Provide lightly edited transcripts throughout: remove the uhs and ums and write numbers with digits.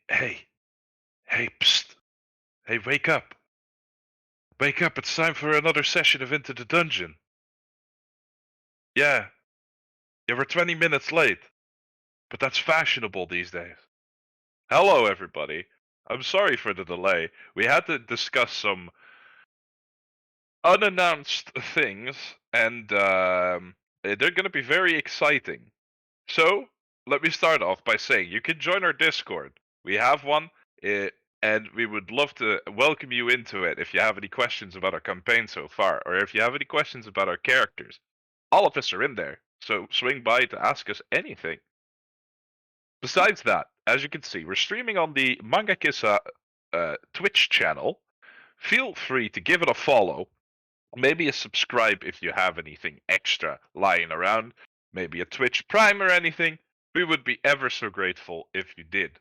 Hey, psst. Hey, wake up. Wake up, it's time for another session of Into the Dungeon. Yeah, we're 20 minutes late, but that's fashionable these days. Hello, everybody. I'm sorry for the delay. We had to discuss some unannounced things, and they're going to be very exciting. So, let me start off by saying you can join our Discord. We have one, and we would love to welcome you into it if you have any questions about our campaign so far, or if you have any questions about our characters. All of us are in there, so swing by to ask us anything. Besides that, as you can see, we're streaming on the Manga Kissa Twitch channel. Feel free to give it a follow, maybe a subscribe if you have anything extra lying around, maybe a Twitch Prime or anything. We would be ever so grateful if you did.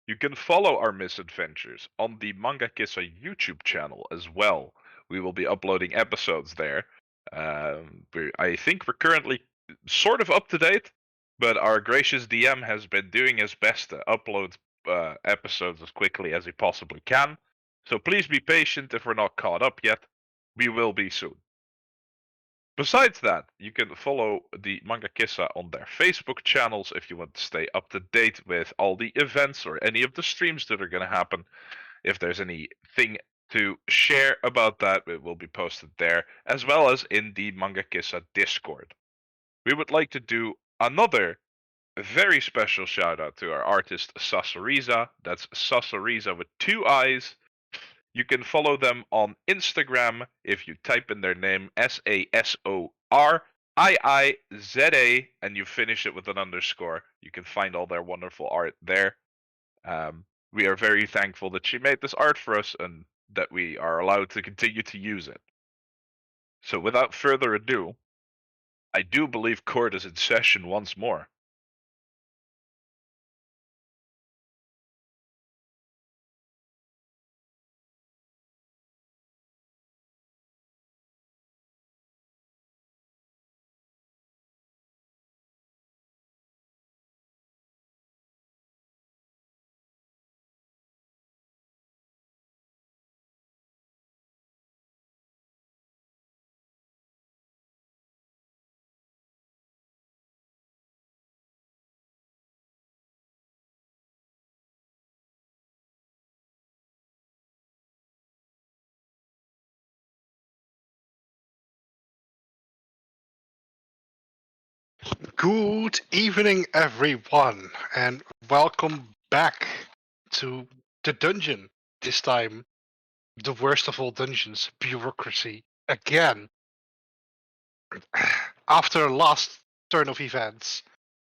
You can follow our misadventures on the Manga Kissa YouTube channel as well. We will be uploading episodes there. I think we're currently sort of up to date, but our gracious DM has been doing his best to upload episodes as quickly as he possibly can. So please be patient if we're not caught up yet. We will be soon. Besides that, you can follow the Manga Kissa on their Facebook channels if you want to stay up to date with all the events or any of the streams that are going to happen. If there's anything to share about that, it will be posted there, as well as in the Manga Kissa Discord. We would like to do another very special shout out to our artist Sasoriza. That's Sasoriza with 2 eyes. You can follow them on Instagram if you type in their name SASORIIZA and you finish it with an underscore. You can find all their wonderful art there. We are very thankful that she made this art for us and that we are allowed to continue to use it. So without further ado, I do believe court is in session once more. Good evening, everyone, and welcome back to the dungeon. This time, the worst of all dungeons, bureaucracy. Again, after last turn of events,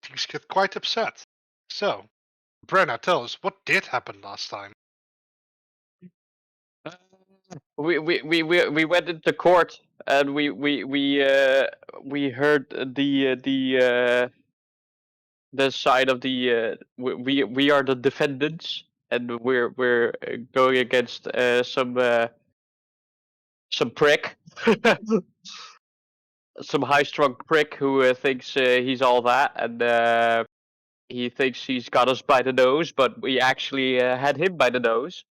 things get quite upset. So, Brenna, tell us, what did happen last time? We went into court and we heard the side of the we are the defendants and we're going against some prick some high-strung prick who thinks he's all that and he thinks he's got us by the nose, but we actually had him by the nose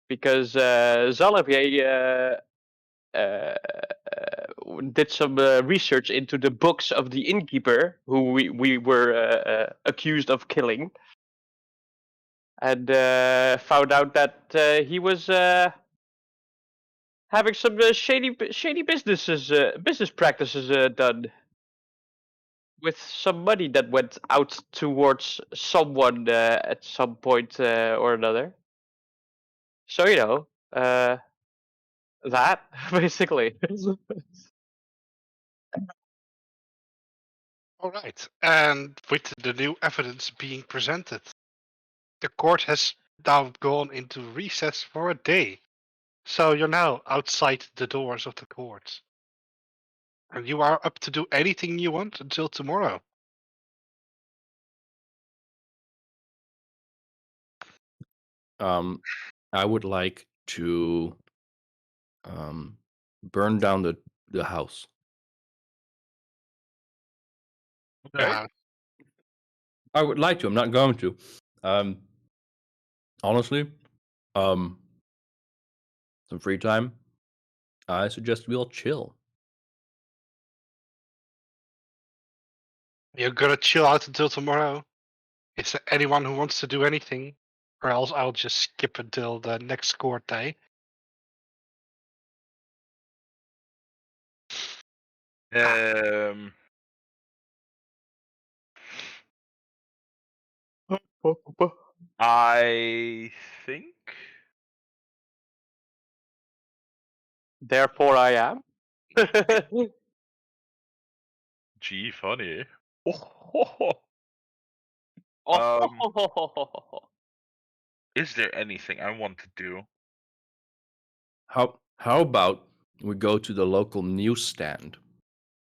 because Zalavier did some research into the books of the innkeeper who we were accused of killing, and found out that he was having some shady business practices done with some money that went out towards someone at some point or another. So that basically. All right, and with the new evidence being presented, the court has now gone into recess for a day. So you're now outside the doors of the court. And you are up to do anything you want until tomorrow. I would like to burn down the house. Okay. Yeah. I would like to. I'm not going to. Honestly, some free time. I suggest we all chill. You're gonna chill out until tomorrow. Is there anyone who wants to do anything? Or else I'll just skip until the next court day. Um, I think. Therefore, I am. Gee, funny. Is there anything I want to do? How about we go to the local newsstand,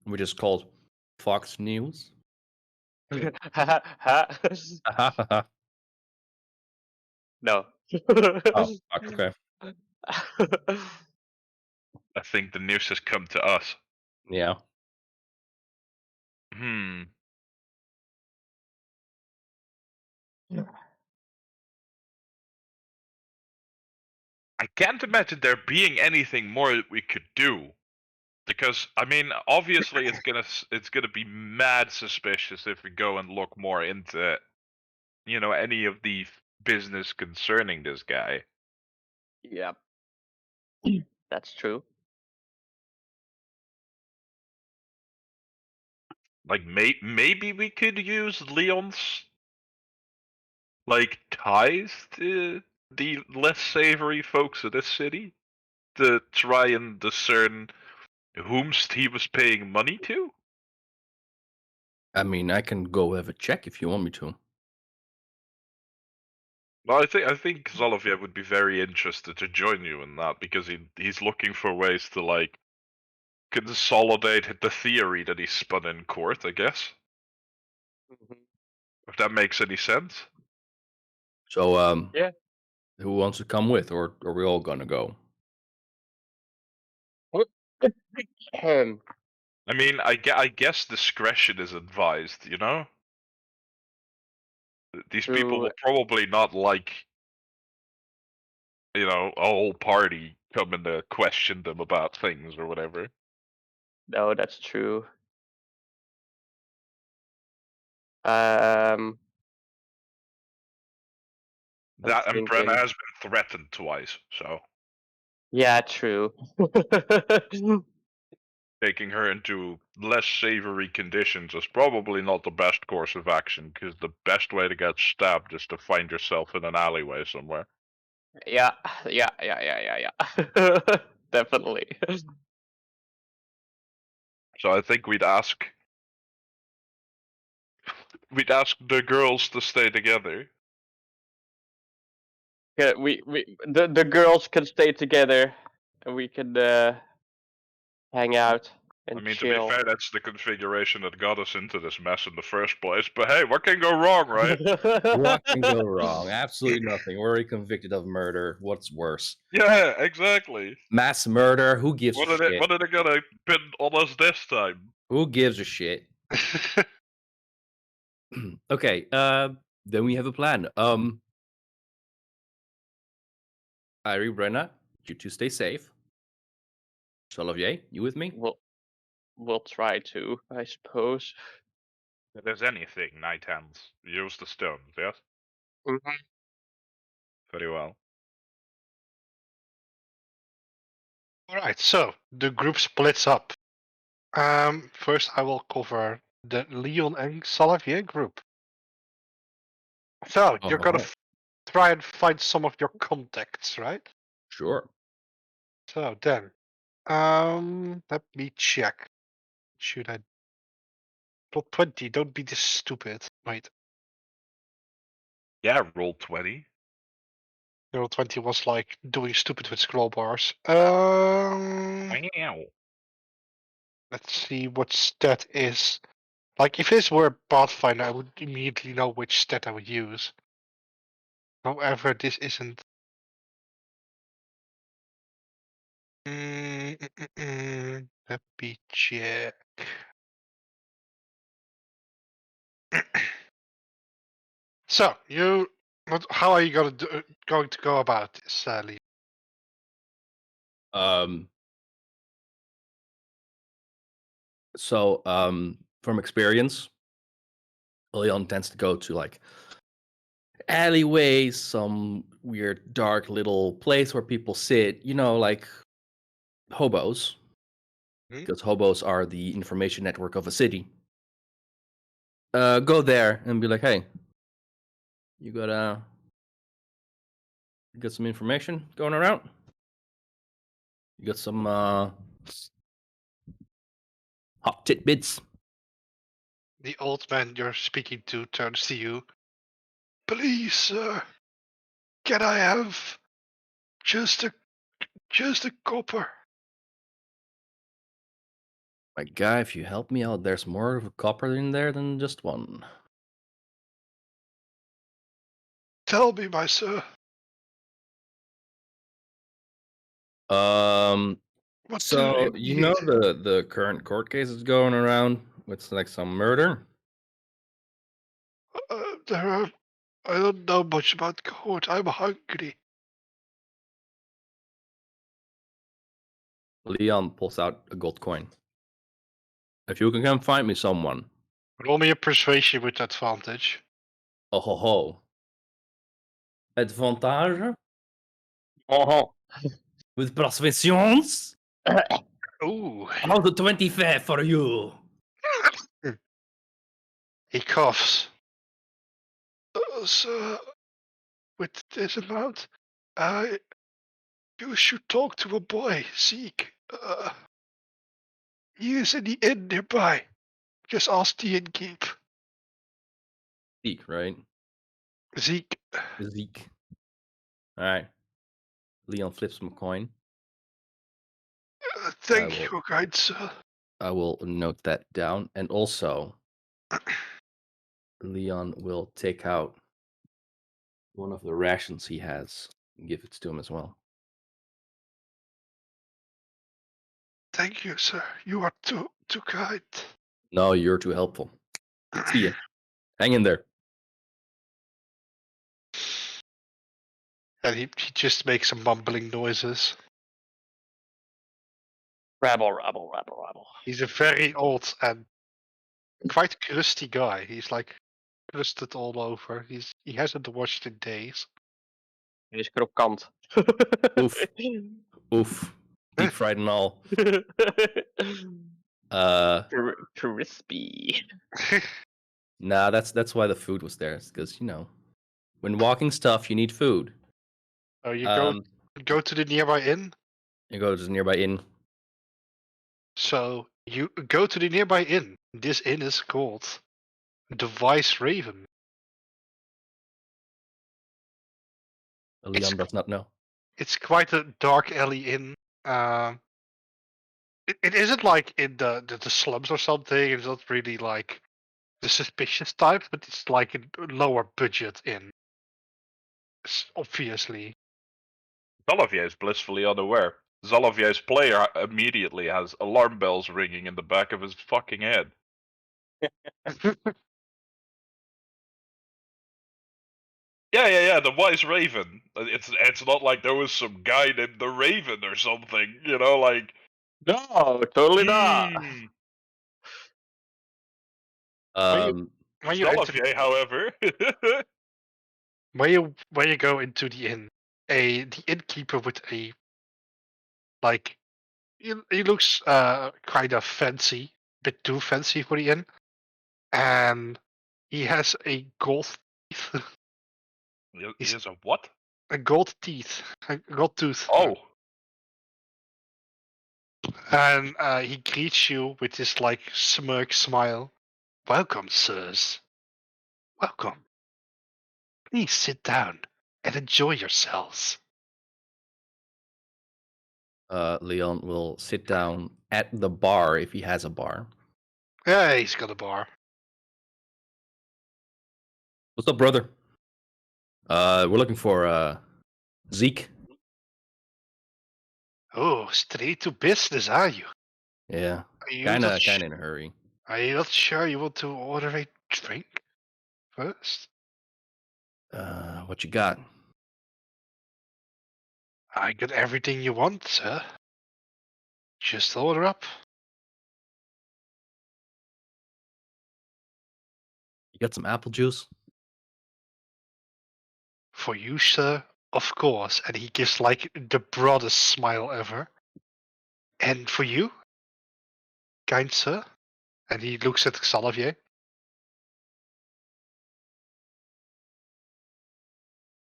which is called Fox News? No. Oh, fuck, okay. I think the news has come to us. Yeah. Hmm. I can't imagine there being anything more that we could do. Because I mean, obviously, it's gonna be mad suspicious if we go and look more into, any of the business concerning this guy. Yep. That's true. Like, maybe we could use Leon's like ties to the less savory folks of this city to try and discern whomst he was paying money to. I mean, I can go have a check if you want me to. Well, I think Zoloviev would be very interested to join you in that because he's looking for ways to like consolidate the theory that he spun in court, I guess. If that makes any sense. So, Yeah. who wants to come with, or are we all gonna go? I mean, I guess discretion is advised, you know? These people True. will probably not like, a whole party coming to question them about things or whatever. No, that's true. Um, I'm That and Brenna thinking. has been threatened twice, so Yeah, true. taking her into less savory conditions is probably not the best course of action, because the best way to get stabbed is to find yourself in an alleyway somewhere. Yeah, yeah. Definitely. So I think we'd ask the girls to stay together. Yeah, the girls can stay together, and we can hang out I and mean, to be chill. fair, that's the configuration that got us into this mess in the first place. But hey, what can go wrong, right? What can go wrong? Absolutely nothing. We're already convicted of murder. What's worse? Yeah, exactly. Mass murder? Who gives a shit? What are they gonna pin on us this time? Who gives a shit? Okay, then we have a plan. Ari, Brenna, you two stay safe. Solivier, you with me? We'll try to, I suppose. If there's anything, night hands, use the stones, yes? Mhm. Very well. Alright, so the group splits up. First I will cover the Leon and Salavier group. So you're gonna Alright. try and find some of your contacts, right? Sure. So then, let me check. Should I? Plot 20. Don't be this stupid. Wait, Yeah, roll 20. roll 20 was like doing stupid with scroll bars. Wow. Let's see what stat is. Like if this were Pathfinder, I would immediately know which stat I would use. However, this isn't. Let me check. So you How are you going to go about this, Sally? So, from experience, Leon tends to go to like alleyways, some weird dark little place where people sit, like hobos, Mhm. because hobos are the information network of a city. Go there and be like, hey, you got some information going around? You got some hot tidbits? The old man you're speaking to turns to you. Please, sir, can I have just a copper? My guy, if you help me out, there's more of a copper in there than just one. Tell me, my sir, Um, what do so you need? the current court case is going around with like some murder. I don't know much about court. I'm hungry. Leon pulls out a gold coin. If you can come find me someone. Roll me a persuasion with advantage. Oh ho ho. Advantage Oh. with persuasions. Ooh. How's the 25 for you? He coughs. Sir, with this amount, you should talk to a boy, Zeke. He is in the inn nearby. Just ask the innkeep. Zeke, right? Zeke. Zeke. Alright. Leon flips him a coin. Thank will- you, kind sir. I will note that down. And also, Leon will take out one of the rations he has and give it to him as well. Thank you, sir. You are too kind. No, you're too helpful. See ya. Hang in there. And he just makes some mumbling noises. Rabble, rabble, rabble, rabble. He's a very old and quite crusty guy. He's like crusted all over. He hasn't washed in days. Hij is krokant. Oef. Oof. Deep fried and all. Crispy. Nah, that's why the food was there. Because when walking's tough, you need food. Oh, you Um, go to the nearby inn. you go to the nearby inn. So you go to the nearby inn. This inn is called the Wise Raven. Leon does not know. It's quite a dark alley inn. It isn't like in the slums or something. It's not really like the suspicious type, but it's like a lower budget inn. Obviously. Zalavier is blissfully unaware. Zalavier's player immediately has alarm bells ringing in the back of his fucking head. Yeah, the Wise Raven. It's not like there was some guy named the Raven or something, like. No, totally not. Hmm. When you enter, Zalavier, however. when you go into the inn, the innkeeper with a like he looks kind of fancy, bit too fancy for the inn, and he has a gold teeth, He is a what? a gold tooth, Oh. and he greets you with this like smirk smile. Welcome, sirs. Welcome. Please sit down and enjoy yourselves. Leon will sit down at the bar if he has a bar. Yeah, he's got a bar. What's up, brother? We're looking for Zeke. Oh, straight to business, are you? Yeah, Are you kinda not sh- in a hurry. Are you not sure you want to order a drink first? What you got? I got everything you want, sir. Just order up. You got some apple juice? For you, sir, of course. And he gives like the broadest smile ever. And for you, kind sir. And he looks at Xalavier.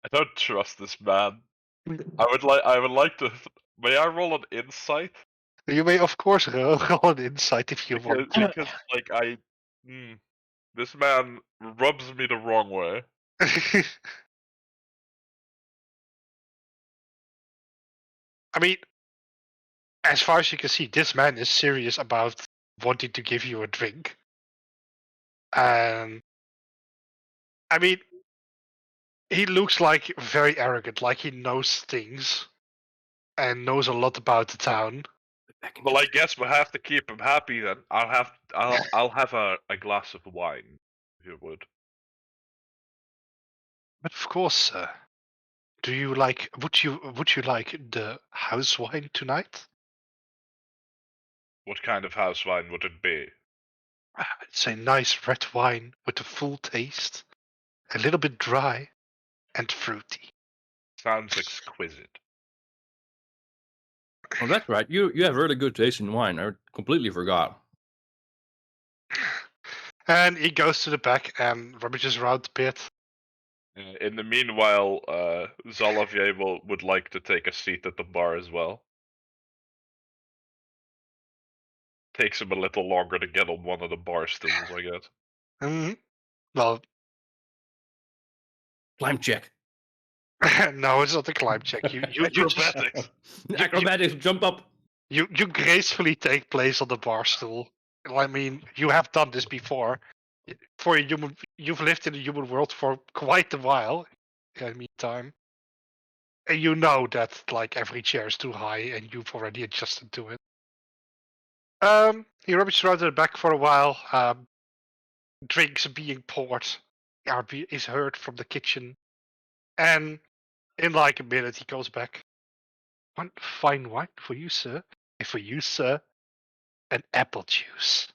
I don't trust this man. I would like to. May I roll an insight? You may, of course, roll an insight if you want. Because like this man rubs me the wrong way. I mean, as far as you can see, this man is serious about wanting to give you a drink. I mean, he looks like very arrogant, like he knows things and knows a lot about the town. Well, I guess we'll have to keep him happy then. I'll have a glass of wine, if you would. But of course, sir. Do you like? Would you like the house wine tonight? What kind of house wine would it be? It's a nice red wine with a full taste, a little bit dry, and fruity. Sounds exquisite. Oh, that's right. You have really good taste in wine. I completely forgot. And he goes to the back and rummages around a bit. In the meanwhile, Xalavier would like to take a seat at the bar as well. Takes him a little longer to get on one of the bar stools, I guess. Well, Climb check. no, it's not a climb check. You Acrobatics. Acrobatics, jump up. you gracefully take place on the bar stool. I mean, you have done this before. For a human, you've lived in the human world for quite a while. In the meantime, and you know that like every chair is too high, and you've already adjusted to it. He rummages around in the back for a while. Drinks being poured is heard from the kitchen, and in like a minute he goes back. One fine wine for you, sir. And for you, sir, an apple juice.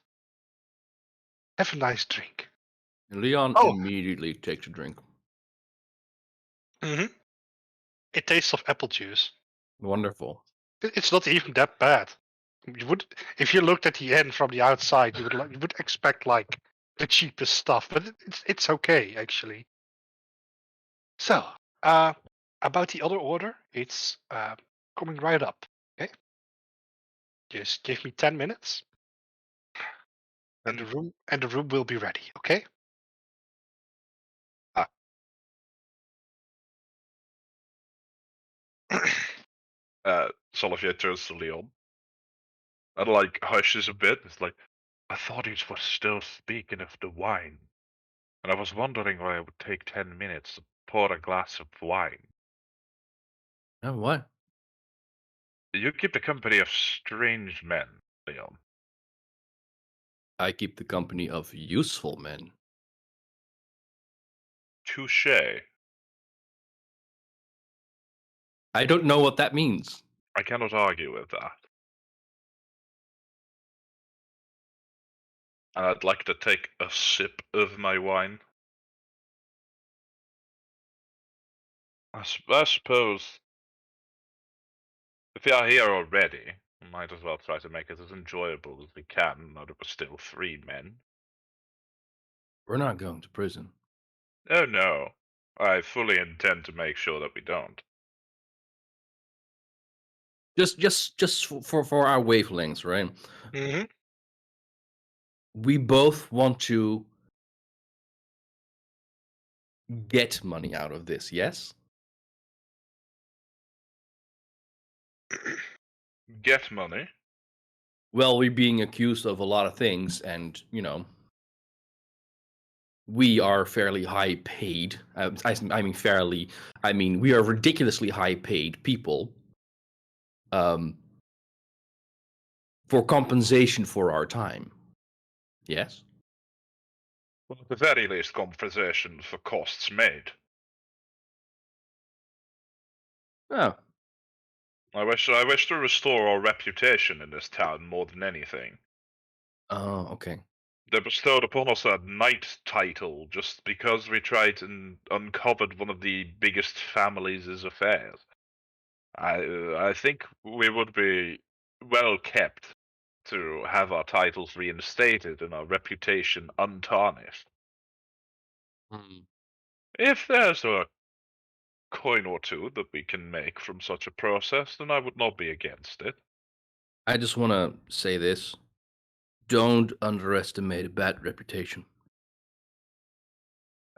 Have a nice drink. Leon Oh. immediately takes a drink. Mm-hmm. It tastes of apple juice. Wonderful. It's not even that bad. You would, if you looked at the end from the outside, you would expect like the cheapest stuff, but it's okay actually. So, about the other order, it's coming right up. Okay, just give me 10 minutes, and the room will be ready. Okay. Xalavier turns to Leon and like hushes a bit. It's like, I thought he was still speaking of the wine, and I was wondering why it would take 10 minutes to pour a glass of wine. Oh, what? You keep the company of strange men, Leon. I keep the company of useful men. Touché. I don't know what that means. I cannot argue with that. And I'd like to take a sip of my wine. I suppose if we are here already, we might as well try to make it as enjoyable as we can, now that we're still free men. We're not going to prison. Oh no, I fully intend to make sure that we don't. Just for our wavelengths, right? Mm-hmm. We both want to get money out of this, yes? Get money? Well, we're being accused of a lot of things, and, we are fairly high paid. I mean, fairly. I mean, we are ridiculously high paid people. For compensation for our time. Yes? Well, at the very least, compensation for costs made. Oh, I wish to restore our reputation in this town more than anything. oh, okay. They bestowed upon us a knight title just because we tried and uncovered one of the biggest families' affairs. I think we would be well kept to have our titles reinstated and our reputation untarnished. Hmm. If there's a coin or two that we can make from such a process, then I would not be against it. I just want to say this: don't underestimate a bad reputation.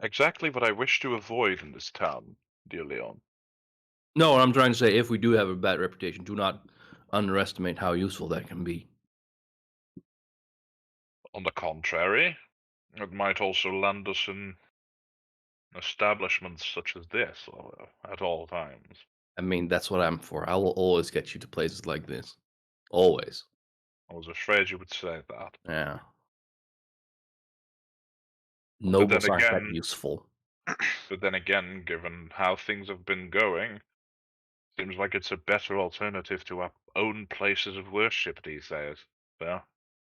Exactly what I wish to avoid in this town, dear Leon. No, what I'm trying to say, if we do have a bad reputation, do not underestimate how useful that can be. On the contrary, it might also land us in establishments such as this at all times. I mean, that's what I'm for. I will always get you to places like this. Always. I was afraid you would say that. Yeah. But then Nobles aren't that again, useful. given how things have been going, seems like it's a better alternative to our own places of worship these days. Yeah.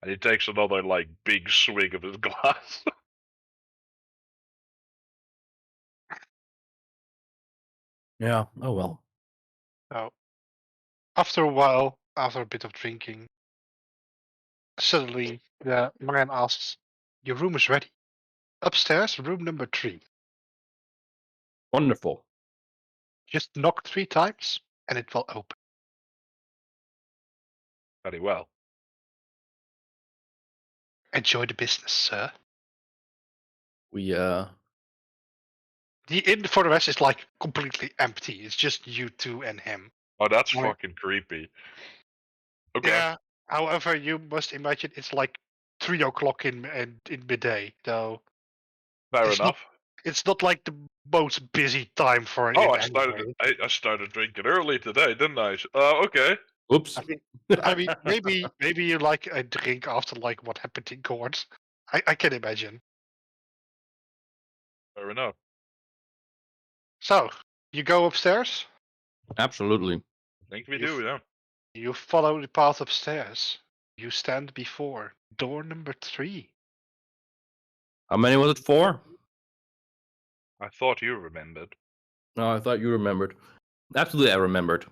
And he takes another big swig of his glass. Yeah. Oh well. So, after a while, after a bit of drinking, suddenly the man asks, "Your room is ready. Upstairs, room number 3. Wonderful. Just knock 3 times and it will open. Very well. Enjoy the business, sir." We The inn for the rest is like completely empty. It's just you two and him. Oh, that's Right. fucking creepy. Okay. Yeah. However, you must imagine it's like 3 o'clock in midday, though. Fair It's not. enough. It's not like the most busy time for an Oh, inn I started. anyway. I started drinking early today, didn't I? Okay. Oops. I mean, maybe you like a drink after like what happened in court. I can imagine. Fair enough. So you go upstairs. Absolutely. I think we You do, yeah. You follow the path upstairs. You stand before door number 3. How many was it for? I thought you remembered. No, I thought you remembered. Absolutely, I remembered.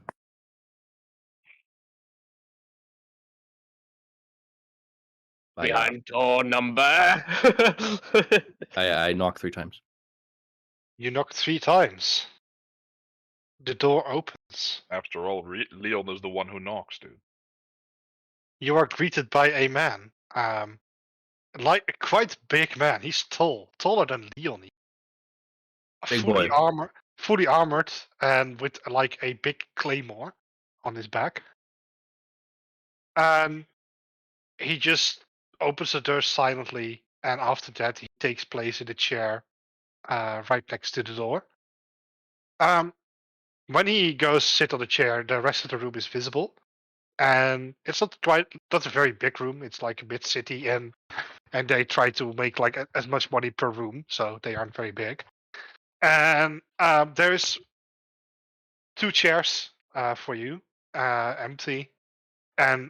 Behind door number. I knocked 3 times. You knock 3 times. The door opens. After all, Leon is the one who knocks, dude. You are greeted by a man. Like a quite big man. He's tall, taller than Leon. Big boy. Fully armored, and with like a big claymore on his back. And he just opens the door silently, and after that, he takes place in the chair right next to the door. When he goes sit on the chair, the rest of the room is visible, and it's not a very big room. It's like a mid city, and they try to make like as much money per room, so they aren't very big. And there's 2 chairs for you, empty, and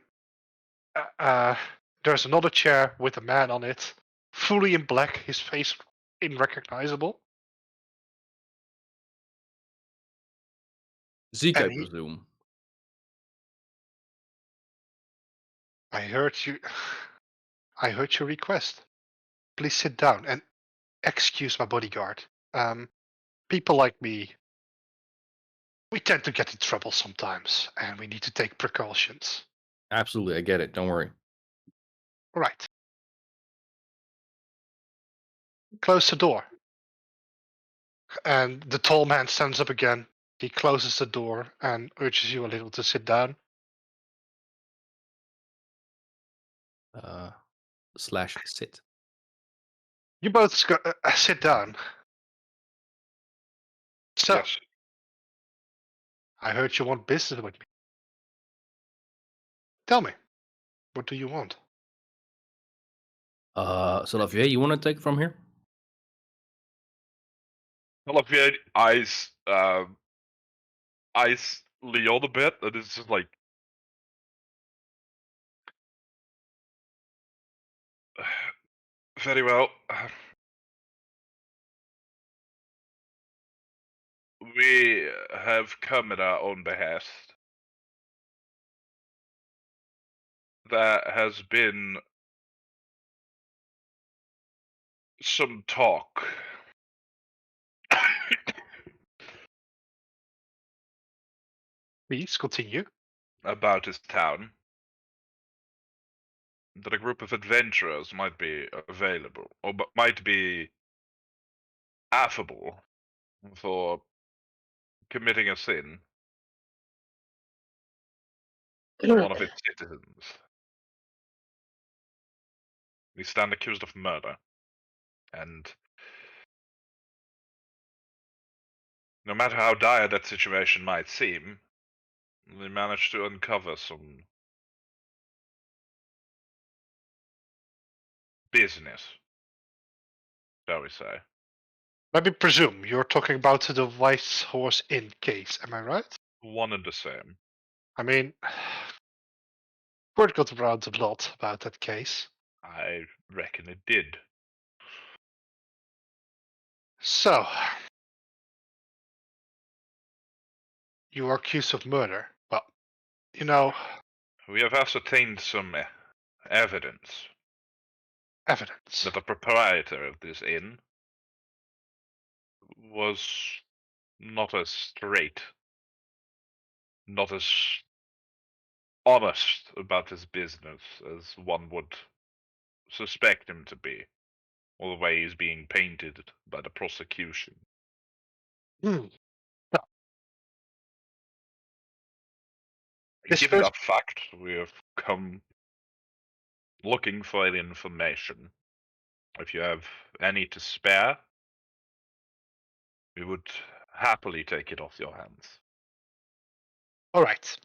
there's another chair with a man on it, fully in black, his face unrecognizable. Zeke, I And presume. I heard you. I heard your request. Please sit down and excuse my bodyguard. People like me, we tend to get in trouble sometimes, and we need to take precautions. Absolutely, I get it. Don't worry. Right. Close the door. And the tall man stands up again. He closes the door and urges you a little to sit down. Slash sit. You both sit down. So, Yes. I heard you want business with me. Tell me, what do you want? Salavier, you want to take it from here? Olivier eyes eyes yawn a bit, and it's just like, very well. We have come at our own behest. There has been some talk Please continue. about this town that a group of adventurers might be available, or might be affable for committing a sin on one of its citizens. We stand accused of murder, and no matter how dire that situation might seem, we managed to uncover some business, shall we say. Let me presume you're talking about the White Horse Inn case, am I right? One and the same. I mean, word got around a lot about that case. I reckon it did. So, you are accused of murder. Well, you know, We have ascertained some evidence evidence. that the proprietor of this inn was not as straight, not as honest about his business as one would suspect him to be, or the way he's being painted by the prosecution. Hmm. No, this Given person, that fact, we have come looking for information. If you have any to spare, we would happily take it off your hands. all right.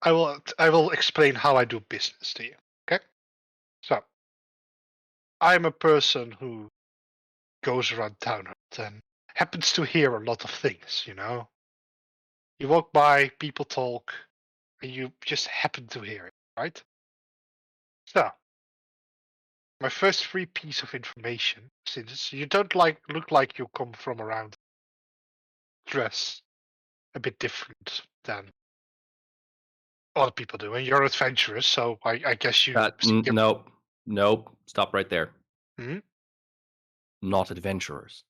I will explain how I do business to you. Okay? So, I'm a person who goes around town and happens to hear a lot of things, you know. You walk by, people talk, and you just happen to hear it, right? So, my first free piece of information, since you don't look like you come from around, dress a bit different than other people do, and you're adventurous, so I guess you. Nope. Nope. Stop right there. Hmm? Not adventurers.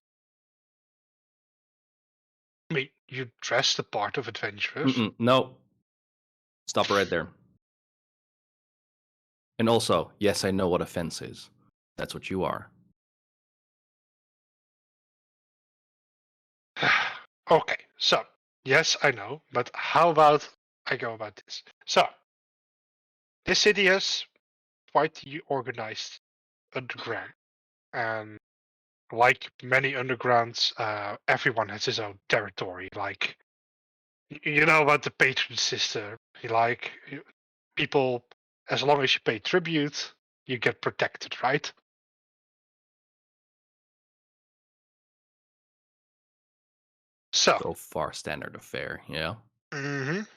I mean, you dress the part of adventurous. No. Stop right there. And also, yes, I know what a fence is. That's what you are. Okay, so yes, I know, but how about I go about this? So, this city has quite the organized underground, and like many undergrounds, everyone has his own territory. Like, you know about the patron system. People, as long as you pay tribute, you get protected, right? So, So far, standard of fare, yeah? mhm.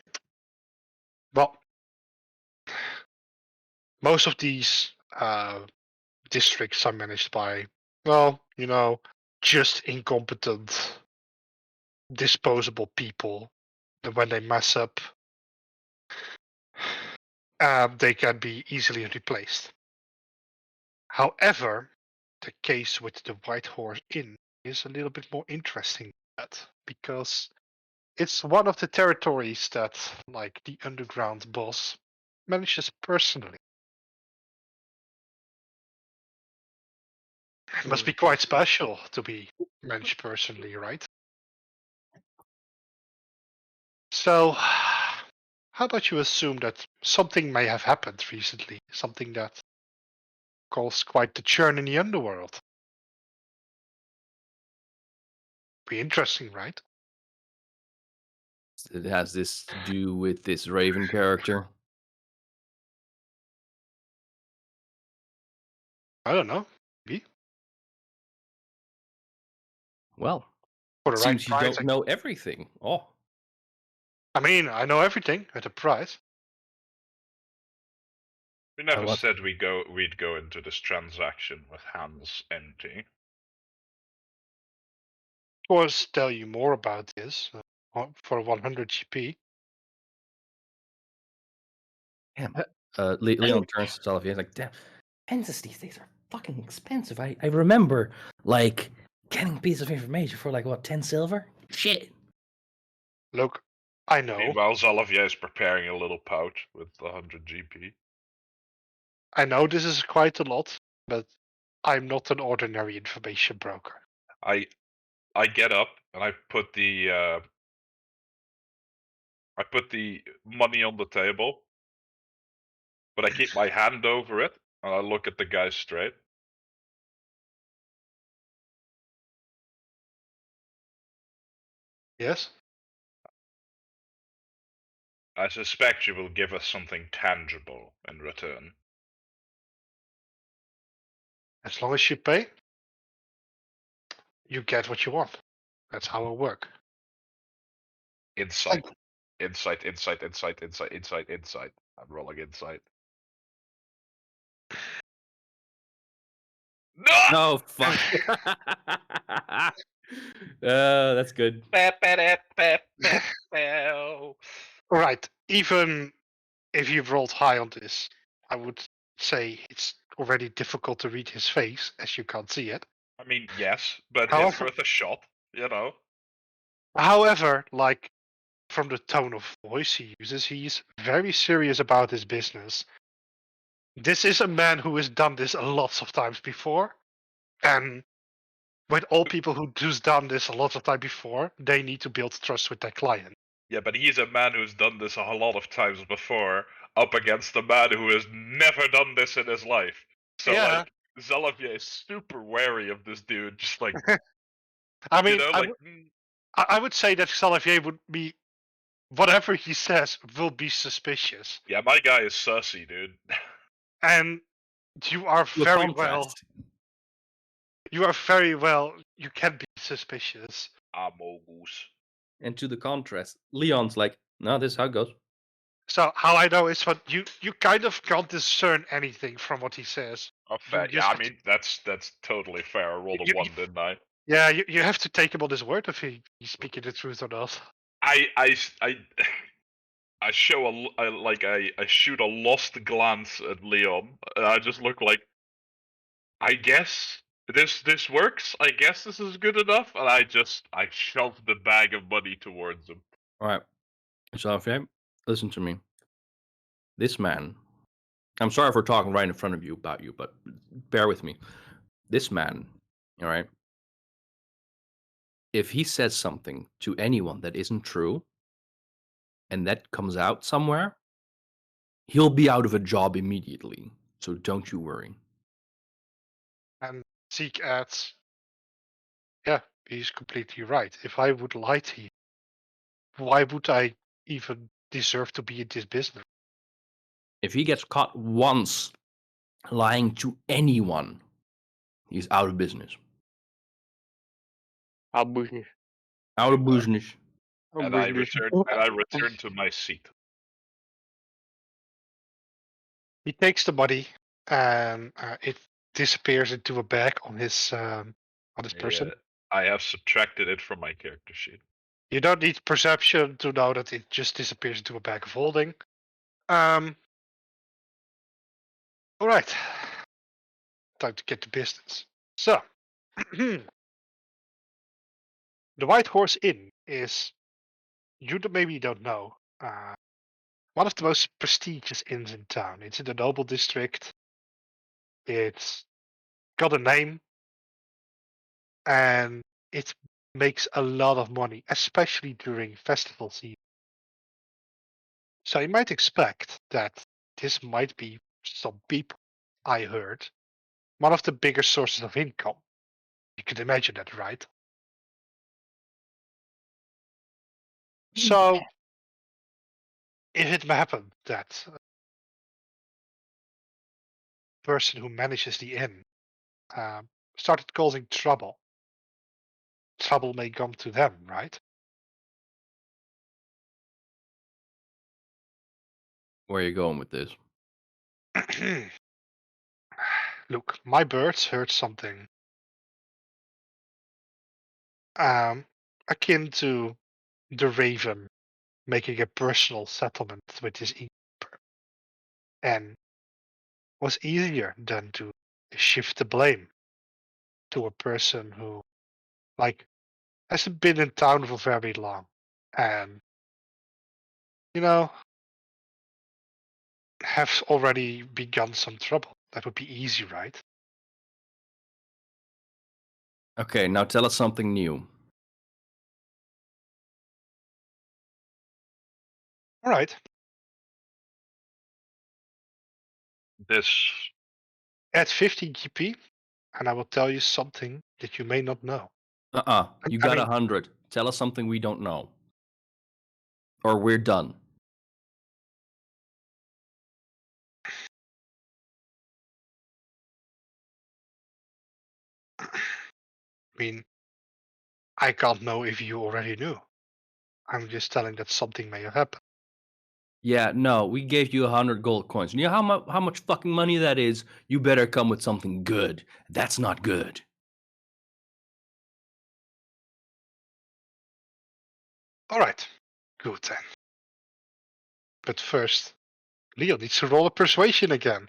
Well, most of these districts are managed by, well, you know, just incompetent, disposable people. And when they mess up, they can be easily replaced. However, the case with the White Horse Inn is a little bit more interesting than that, because it's one of the territories that, like, the underground boss manages personally. It must be quite special to be managed personally, right? So, how about you assume that something may have happened recently, something that caused quite the churn in the underworld? Be interesting, right? It has this to do with this Raven character. I don't know. Maybe. Well, For the right Seems you price. don't know everything. Oh, I mean, I know everything at a price. We never what? said we'd go into this transaction with hands empty. Of course, tell you more about this for 100 GP. Damn. Leon turns to Salafia. He's like, damn, pencils these days are fucking expensive. I remember, like, getting a piece of information for, like, what, 10 silver? Shit. Look, I know. Meanwhile, Xalavier is preparing a little pouch with 100 GP. I know this is quite a lot, but I'm not an ordinary information broker. I get up and I put the money on the table, but I keep my hand over it and I look at the guy straight. Yes? I suspect you will give us something tangible in return. As long as you pay, you get what you want. That's how it works. Insight. Insight, insight, insight, insight, insight, insight. I'm rolling insight. No! No, fuck. That's good. Right. Even if you've rolled high on this, I would say it's already difficult to read his face, as you can't see it. I mean, yes, but it's However- worth a shot, you know? However, like from the tone of voice he uses, he's very serious about his business. This is a man who has done this lots of times before, and with all people who's done this a lot of time before, they need to build trust with their client. Yeah, but he's a man who's done this a lot of times before, up against a man who has never done this in his life. So, Yeah. like, Xalavier is super wary of this dude, just like, I mean, you know, like, I would say that Xalavier would be, whatever he says will be suspicious. yeah, my guy is sussy, dude. And you are To a very contrast. you can be suspicious. Amogus. And to the contrast, Leon's like, no, this is how it goes. So how I know is what you kind of can't discern anything from what he says. Oh, fair. You Yeah, I just- mean, that's totally fair. I rolled a You- 1, didn't I? Yeah, you have to take him on his word if he's speaking the truth or not. I show I shoot a lost glance at Leon, and I just look like, I guess this works. I guess this is good enough, and I shove the bag of money towards him. All right. So, listen to me. This man, I'm sorry for talking right in front of you about you, but bear with me. This man, all right, if he says something to anyone that isn't true and that comes out somewhere, he'll be out of a job immediately. So don't you worry. And Zeke adds, yeah, he's completely right. If I would lie to you, why would I even deserve to be in this business? If he gets caught once lying to anyone, he's out of business. Our business. Out of business. And I return to my seat. He takes the money and it disappears into a bag on his person. Yeah, I have subtracted it from my character sheet. You don't need perception to know that it just disappears into a bag of holding. All right, time to get to business. So, the White Horse Inn is, maybe don't know, one of the most prestigious inns in town. It's in the Noble District. It's got a name, and it makes a lot of money, especially during festival season. So you might expect that this might be some people, I heard, one of the biggest sources of income. You could imagine that, right? So if it happened that a person who manages the inn started causing trouble, trouble may come to them, right? Where are you going with this? Look, my birds heard something akin to the raven making a personal settlement with his innkeeper, and was easier than to shift the blame to a person who, like, hasn't been in town for very long, and you know, have already begun some trouble. That would be easy, right? Okay, now tell us something new. All right. This Add 50 GP, and I will tell you something that you may not know. You I got mean, 100. Tell us something we don't know. Or we're done. I mean, I can't know if you already knew. I'm just telling that something may have happened. Yeah, no, we gave you 100 gold coins. You know how much fucking money that is? You better come with something good. That's not good. All right. Good then. But first, Leo needs to roll a persuasion again.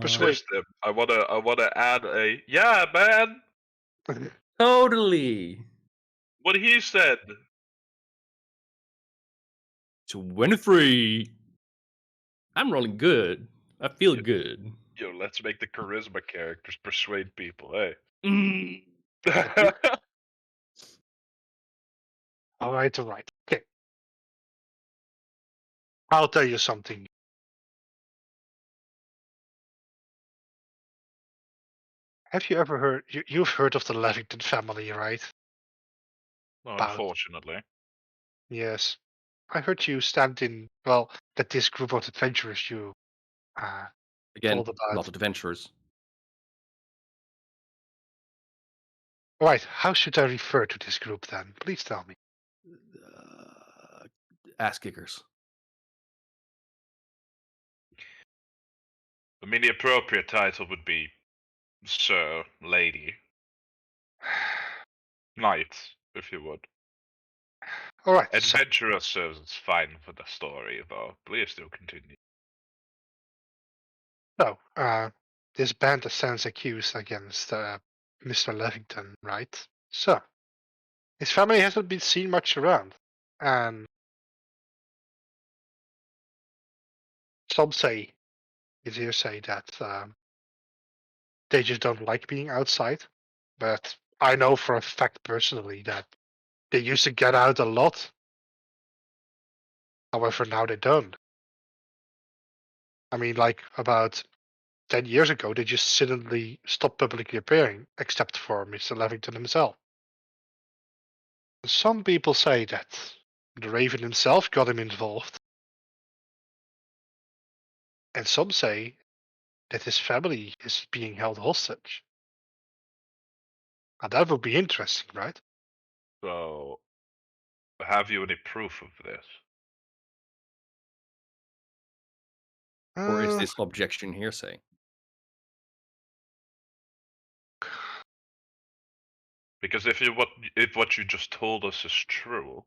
Persuade. wisdom. I wanna add a man. Totally. What he said. 23. I'm rolling good. I feel good. Yo, let's make the charisma characters persuade people. Hey. Mm. All right. Okay. I'll tell you something. Have you ever heard? You've heard of the Levington family, right? About Unfortunately. yes. I heard you stand in. Well, that this group of adventurers you Again, told a about. lot of adventurers. All right. How should I refer to this group then? Please tell me. Ass kickers. I mean, the appropriate title would be Sir, Lady, Knight, if you would. All right. So, Adventurer serves fine for the story, though. Please do continue. this band stands accused against Mr. Levington, right? So, his family hasn't been seen much around, and some say, it's hearsay, that they just don't like being outside. But I know for a fact personally that they used to get out a lot. However, now they don't. I mean, like about 10 years ago, they just suddenly stopped publicly appearing, except for Mr. Levington himself. Some people say that the Raven himself got him involved, and some say that his family is being held hostage. Now, that would be interesting, right? So, have you any proof of this? Or is Uh, this objection hearsay? Because if what you just told us is true,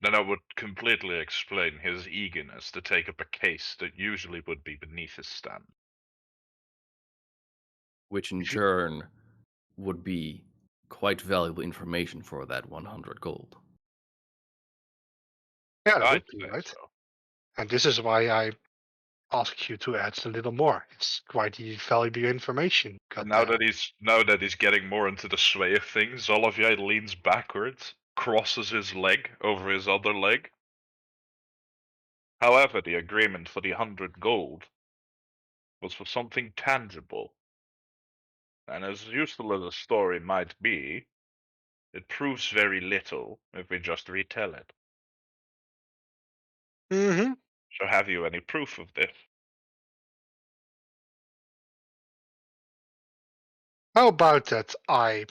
then that would completely explain his eagerness to take up a case that usually would be beneath his stand. Which in If you- turn would be quite valuable information for that 100 gold. yeah, that I'd would be say right. so. And this is why I ask you to add a little more. It's quite valuable information. And Got now that he's getting more into the sway of things, Olivier leans backwards, crosses his leg over his other leg. However, the agreement for the 100 gold was for something tangible. And as useful as a story might be, it proves very little if we just retell it. Mm-hmm. So have you any proof of this? How about that I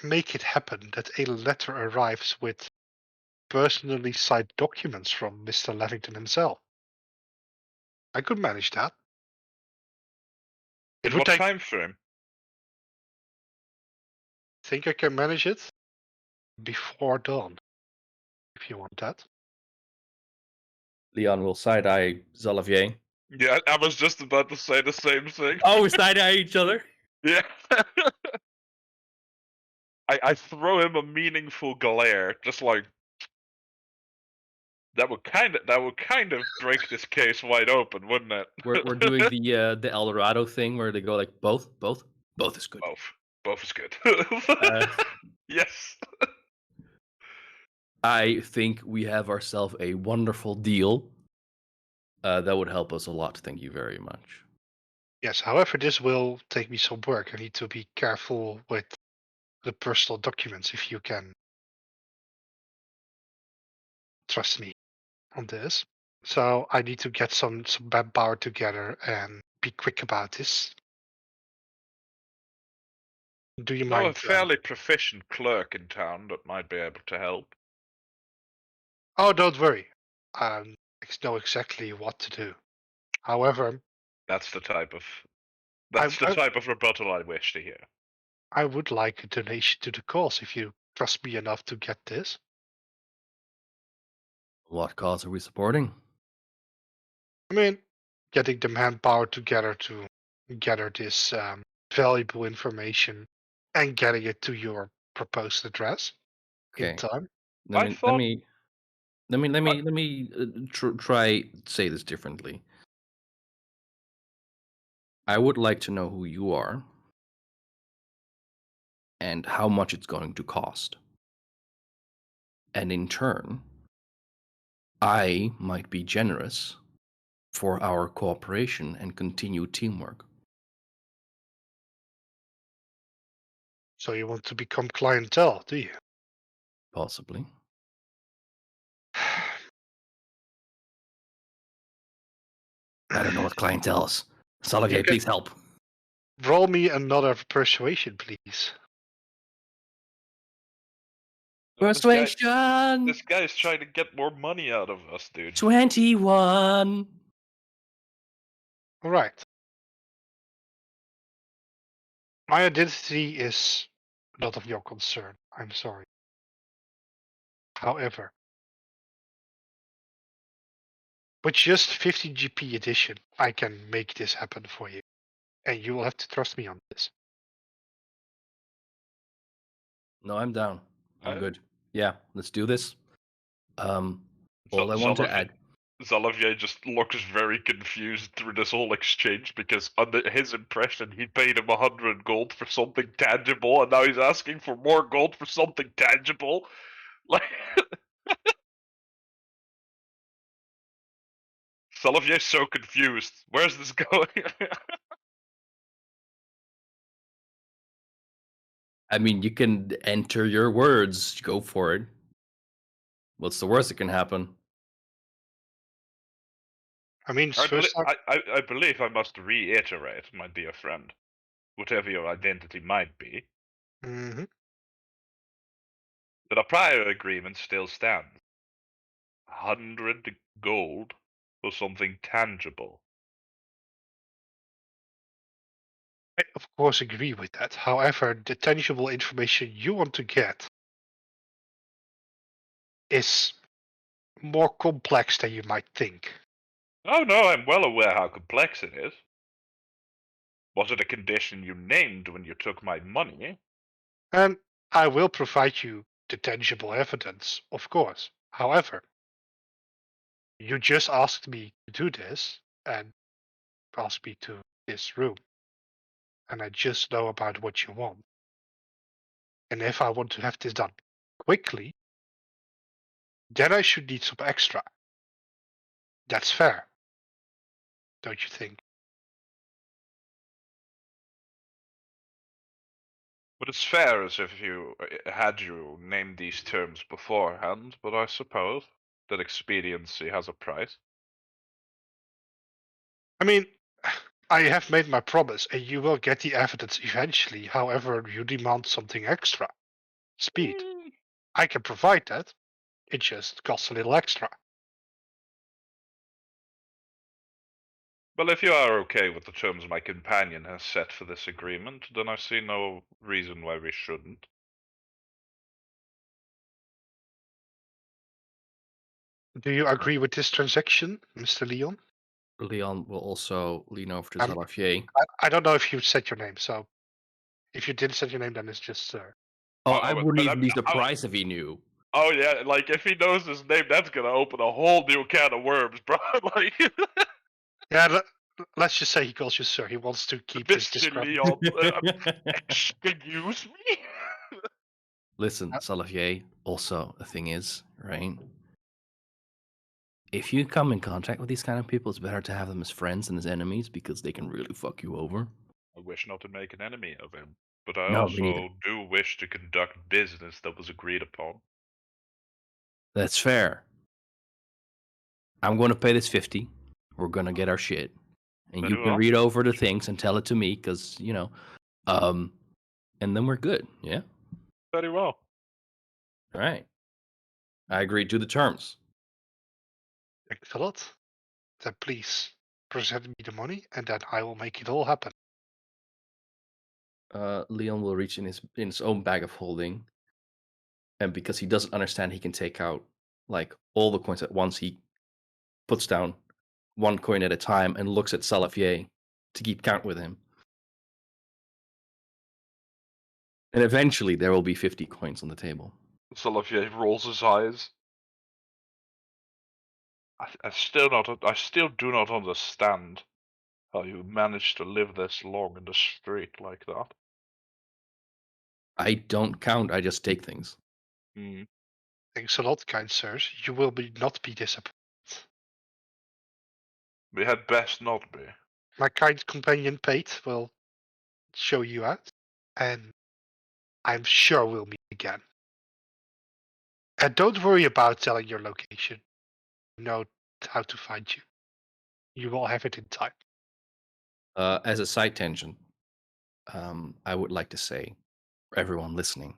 make it happen that a letter arrives with personally signed documents from Mr. Levington himself? I could manage that. It In would what take. time frame? Think I can manage it before dawn, if you want that. Leon will side eye Xalavier. Yeah, I was just about to say the same thing. Oh, we side eye each other. Yeah. I throw him a meaningful glare, just like that would kind of break this case wide open, wouldn't it? We're doing the El Dorado thing where they go like both is good. Both is good. Uh, Yes. I think we have ourselves a wonderful deal. That would help us a lot. Thank you very much. Yes, however, this will take me some work. I need to be careful with the personal documents if you can trust me on this. So I need to get some manpower together and be quick about this. Do you know a mind? fairly proficient clerk in town that might be able to help. Oh, don't worry. I know exactly what to do. However, That's the type of I, rebuttal I wish to hear. I would like a donation to the cause if you trust me enough to get this. What cause are we supporting? I mean, getting the manpower together to gather this valuable information and getting it to your proposed address in Okay. time. Let I me thought try say this differently. I would like to know who you are and how much it's going to cost. And in turn, I might be generous for our cooperation and continued teamwork. So you want to become clientele, do you? Possibly. I don't know what clientele is. Salavier, You can please help. roll me another persuasion, please. Persuasion! This guy is trying to get more money out of us, dude. 21! All right. My identity is not of your concern. I'm sorry. However, with just 50 GP addition, I can make this happen for you. And you will have to trust me on this. No, I'm down. I'm Oh. good. Yeah, let's do this. All I So want to add. Xalavier just looks very confused through this whole exchange because under his impression he paid him 100 gold for something tangible and now he's asking for more gold for something tangible. Like Xalavier's so confused. Where's this going? I mean, you can enter your words. Go for it. What's the worst that can happen? I mean, I, first time. I believe I must reiterate, my dear friend, whatever your identity might be, Mhm. that our prior agreement still stands. 100 gold for something tangible. I, of course, agree with that. However, the tangible information you want to get is more complex than you might think. Oh no, I'm well aware how complex it is. Was it a condition you named when you took my money? And I will provide you the tangible evidence, of course. However, you just asked me to do this and asked me to this room. And I just know about what you want. And if I want to have this done quickly, then I should need some extra. That's fair, don't you think? But it's fair as if you had you named these terms beforehand, but I suppose that expediency has a price. I mean, I have made my promise, and you will get the evidence eventually. However, you demand something extra. Speed. I can provide that. It just costs a little extra. Well, if you are okay with the terms my companion has set for this agreement, then I see no reason why we shouldn't. Do you agree with this transaction, Mr. Leon? Leon will also lean over to Um, Zalafier. I don't know if you said your name, so if you didn't set your name, then it's just sir. Oh, Oh, I but- wouldn't but even I'm- be oh, surprised if he knew. Oh yeah, like if he knows his name, that's gonna open a whole new can of worms, bro. Like, Yeah, let's just say he calls you sir. He wants to keep this Mr. discreet. Leon, excuse me. Listen, Salafier, also, the thing is, right? If you come in contact with these kind of people, it's better to have them as friends than as enemies because they can really fuck you over. I wish not to make an enemy of him, but I No, me neither. also do wish to conduct business that was agreed upon. That's fair. I'm going to pay this 50. We're going to get our shit. And Very you can well. read over the things and tell it to me because, and then we're good. Yeah? Very well. All right. I agree to the terms. Thanks a lot. Then please present me the money, and then I will make it all happen. Leon will reach in his own bag of holding. And because he doesn't understand, he can take out like all the coins at once. He puts down one coin at a time and looks at Salafier to keep count with him. And eventually there will be 50 coins on the table. Salafier rolls his eyes. I still do not understand how you managed to live this long in the street like that. I don't count, I just take things. Hmm. Thanks a lot, kind sirs. You will not be disappointed. We had best not be. My kind companion Pate will show you out, and I'm sure we'll meet again. And don't worry about telling your location. You know how to find you. You will have it in time. As a side tangent, I would like to say, for everyone listening,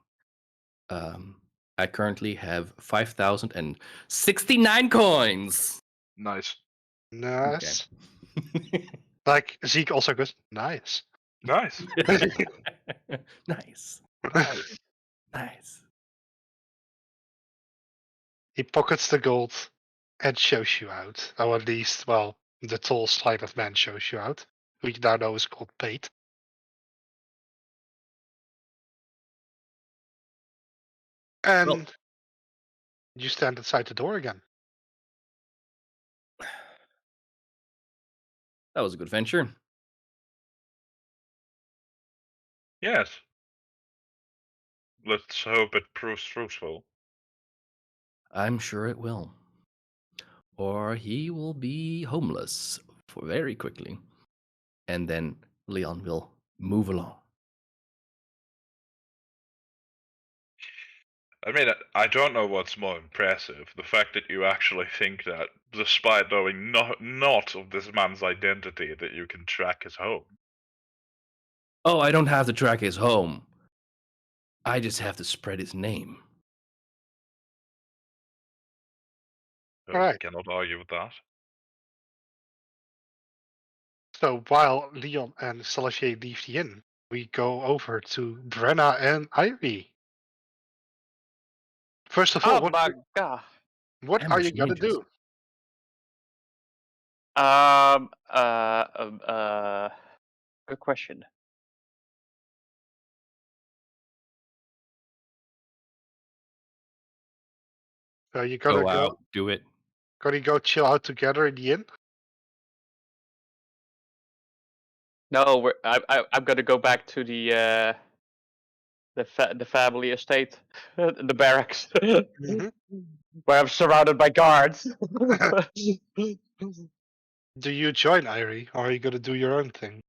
I currently have 5,069 coins. Nice. Nice. Like Zeke also goes, nice. Nice. Nice. Nice. Nice. He pockets the gold and shows you out. Or at least, well, the tall, slighted man shows you out, who you now know is called Pate. And Well- you stand outside the door again. That was a good venture. Yes. Let's hope it proves fruitful. I'm sure it will. Or he will be homeless for very quickly. And then Leon will move along. I mean, I don't know what's more impressive. The fact that you actually think that, despite knowing not of this man's identity, that you can track his home. Oh, I don't have to track his home. I just have to spread his name. I Alright. cannot argue with that. So while Leon and Salacier leave the inn, we go over to Brenna and Ivy. First of all, Oh my god. what are you gonna Ambushed do? Good question. So you gonna do it. go chill out together in the inn? No, I'm gonna go back to the family estate, the barracks, Mhm. where I'm surrounded by guards. Do you join Irie, or are you gonna do your own thing?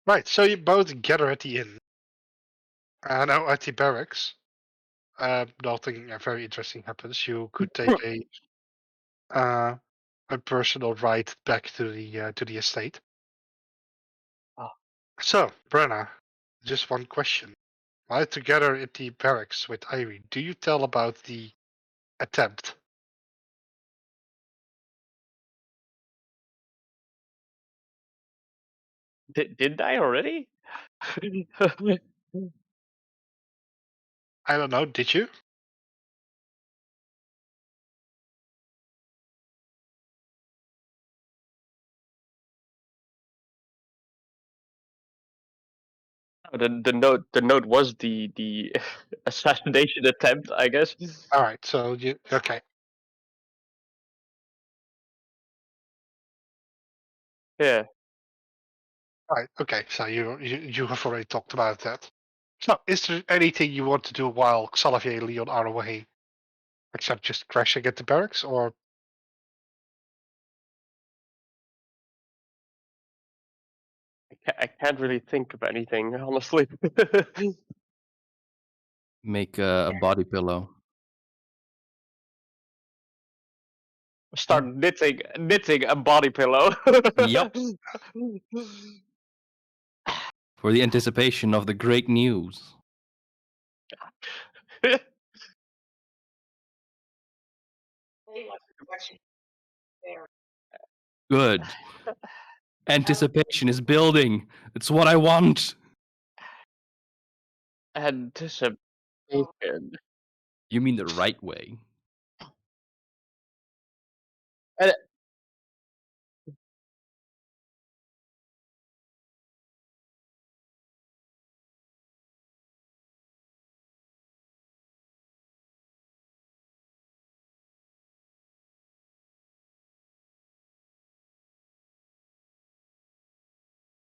Right, so you both gather at the inn. No, at the barracks. nothing very interesting happens. You could take a personal ride back to the estate. Ah. So, Brenna, just one question. While together at the barracks with Irie, do you tell about the attempt? Did I already? I don't know. Did you? The note was the assassination attempt, I guess. All right. So you okay? Yeah. All right. Okay. So you have already talked about that. So, is there anything you want to do while Xavier and Leon are away, except just crashing at the barracks, or I can't really think of anything, honestly. Make a body pillow. Start knitting a body pillow. Yup. For the anticipation of the great news. Good. Anticipation is building. It's what I want. Anticipation. You mean the right way. And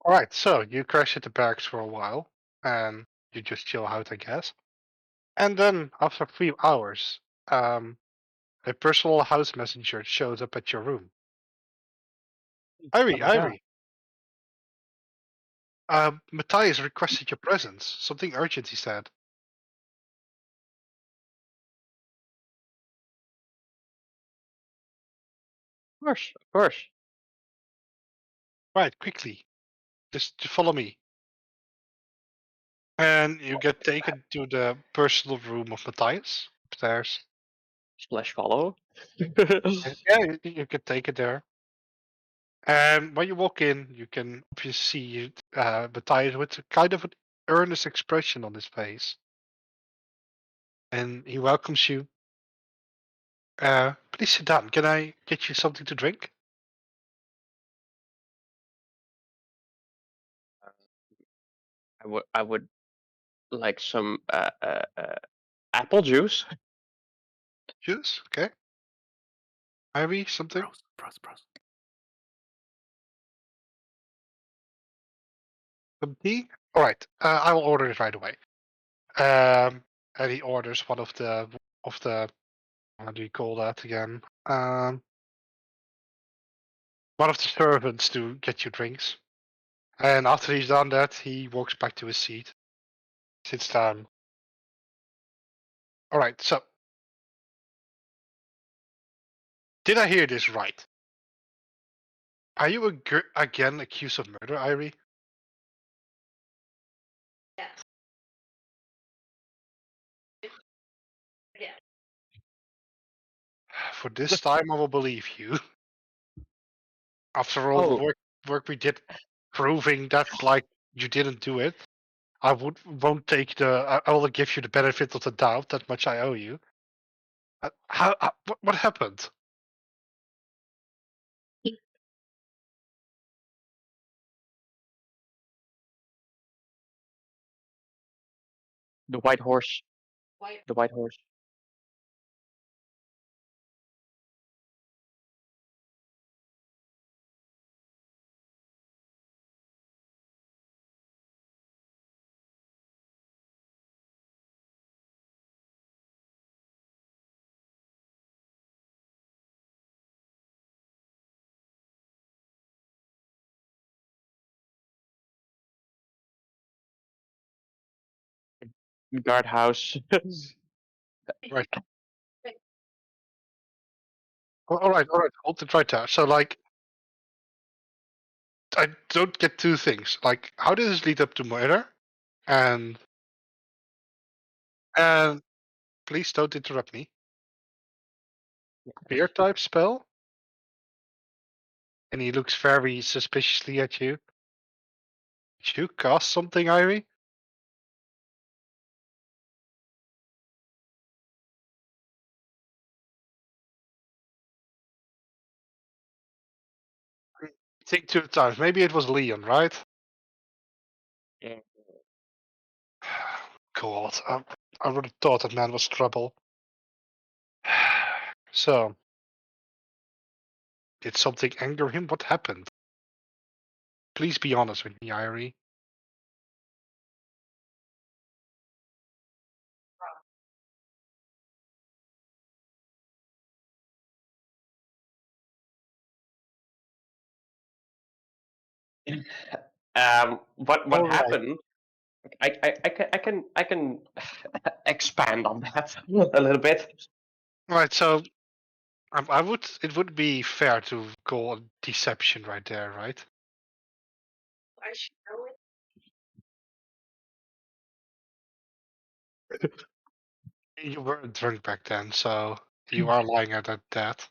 all right? So you crash at the barracks for a while, and you just chill out, I guess. And then after 3 hours, a personal house messenger shows up at your room. oh Irie, my god. Irie. Matthias requested your presence. Something urgent, he said. Of course, of course. Right, quickly. Just follow me. And you get taken to the personal room of Matthias upstairs. Slash follow. And yeah, you can take it there. And when you walk in, you can obviously see Matthias with a kind of an earnest expression on his face. And he welcomes you. Please sit down. Can I get you something to drink? I would like some apple juice. Juice? Okay. Ivy, something? Bros. Some tea? All right. I will order it right away. And he orders one of the how do you call that again? One of the servants to get you drinks. And after he's done that, he walks back to his seat, sits down. All right. So, did I hear this right? Are you again accused of murder, Irie? For this time, I will believe you. After all the Oh, work we did, proving that like you didn't do it, won't take I will give you the benefit of the doubt. That much I owe you. What happened? the white horse. The white horse. Guardhouse. Right. All right. Hold it right there. So, like, I don't get two things. Like, how does this lead up to murder? And please don't interrupt me. Fear type spell? And he looks very suspiciously at you. Did you cast something, Irie? Think 2 times. Maybe it was Leon, right? Yeah. God, I would have thought that man was trouble. So, did something anger him? What happened? Please be honest with me, Irie. What All right. happened? I can expand on that a little bit. Right. So, I would. It would be fair to call a deception right there, right? You were drunk back then, so you are lying at that.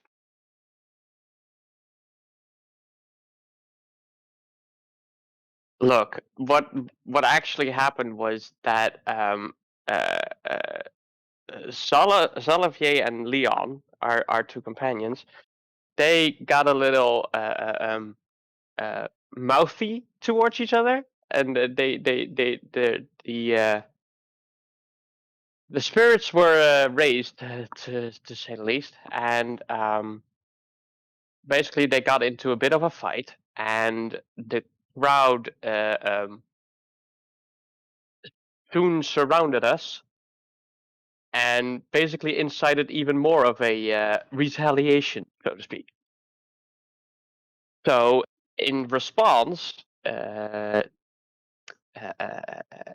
Look, what actually happened was that uh, uh, Salavier and Leon, our two companions, they got a little mouthy towards each other, and the spirits were raised, to say the least, and basically they got into a bit of a fight, and the crowd soon surrounded us and basically incited even more of a retaliation, so to speak. So, in response,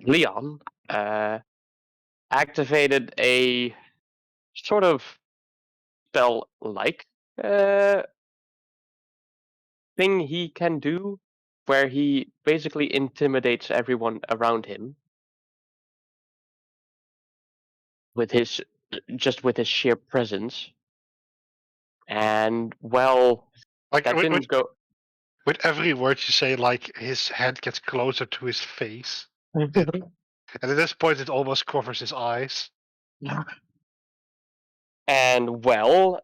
Leon activated a sort of spell-like uh, thing he can do, where he basically intimidates everyone around him with his with his sheer presence. And well, Like that didn't go. with every word you say, like his head gets closer to his face, and at this point, it almost covers his eyes. And well,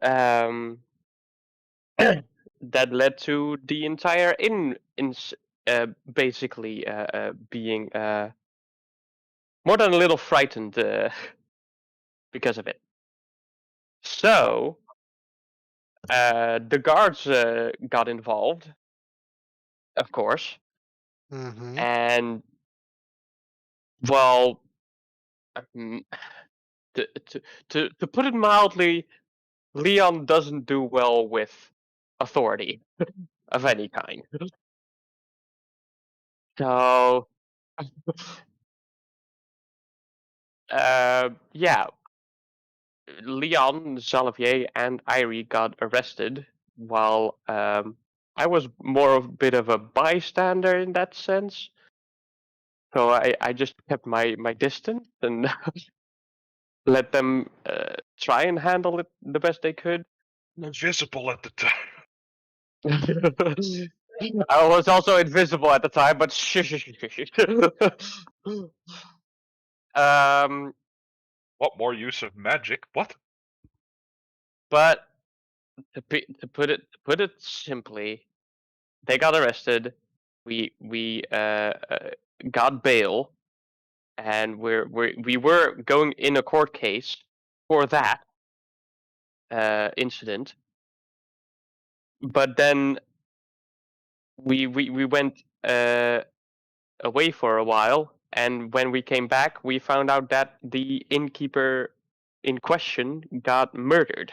that led to the entire basically being more than a little frightened because of it. So the guards got involved, of course, Mm-hmm. and well, mm, to, to put it mildly, Leon doesn't do well with authority of any kind. So, yeah, Leon, Xalavier, and Irie got arrested, while I was more of a bit of a bystander in that sense. So I just kept my distance and let them try and handle it the best they could. Invisible at the time. I was also invisible at the time, but um, What more use of magic? What? but to put it simply, they got arrested. We got bail, and we were going in a court case for that incident. But then we went away for a while, and when we came back, we found out that the innkeeper in question got murdered,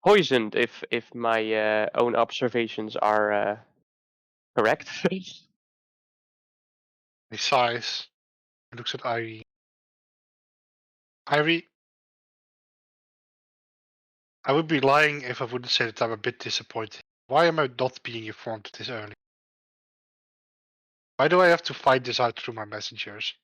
poisoned, if my own observations are correct. He sighs, looks at Irie. Irie, I would be lying if I wouldn't say that I'm a bit disappointed. Why am I not being informed this early? Why do I have to find this out through my messengers?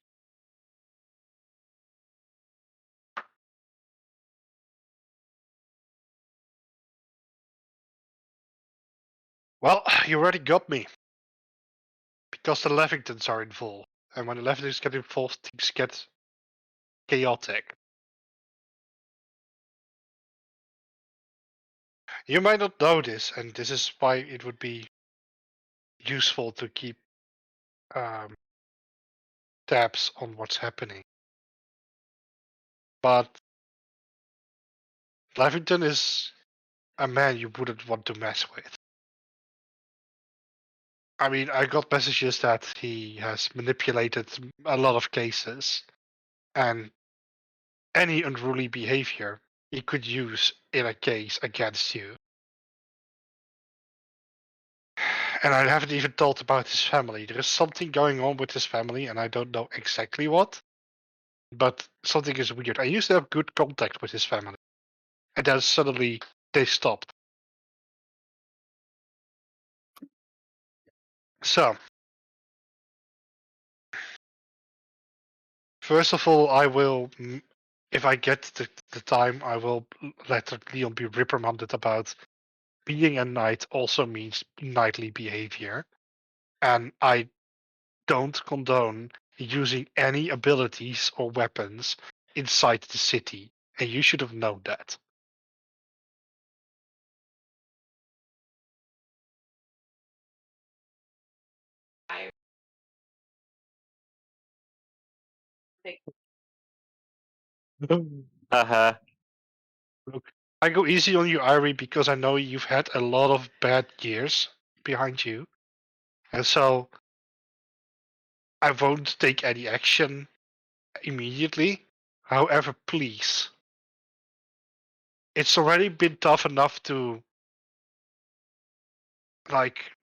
Well, you already got me. Because the Levingtons are involved. And when the Levingtons get involved, things get chaotic. You might not know this, and this is why it would be useful to keep tabs on what's happening. But Levington is a man you wouldn't want to mess with. I mean, I got messages that he has manipulated a lot of cases, and any unruly behavior he could use in a case against you. And I haven't even thought about his family. There is something going on with his family, and I don't know exactly what. But something is weird. I used to have good contact with his family, and then suddenly they stopped. So, first of all, I will, if I get the time, I will let Leon be reprimanded about being a knight also means knightly behavior. And I don't condone using any abilities or weapons inside the city. And you should have known that. Uh-huh. Look, I go easy on you, Irie, because I know you've had a lot of bad years behind you. And so I won't take any action immediately. However, please. It's already been tough enough to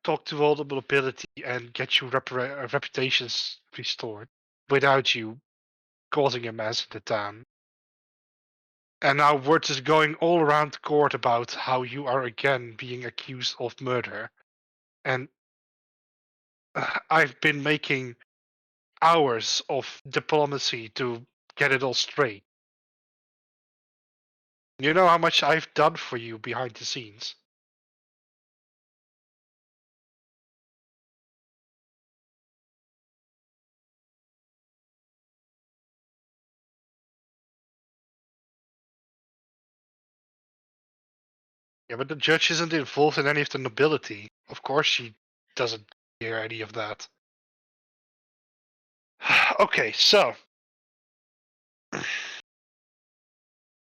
talk to all the nobility and get your reputations restored without you causing a mess in the town. And now word is going all around the court about how you are again being accused of murder. And I've been making hours of diplomacy to get it all straight. You know how much I've done for you behind the scenes. Yeah, but the judge isn't involved in any of the nobility. Of course she doesn't hear any of that. Okay, so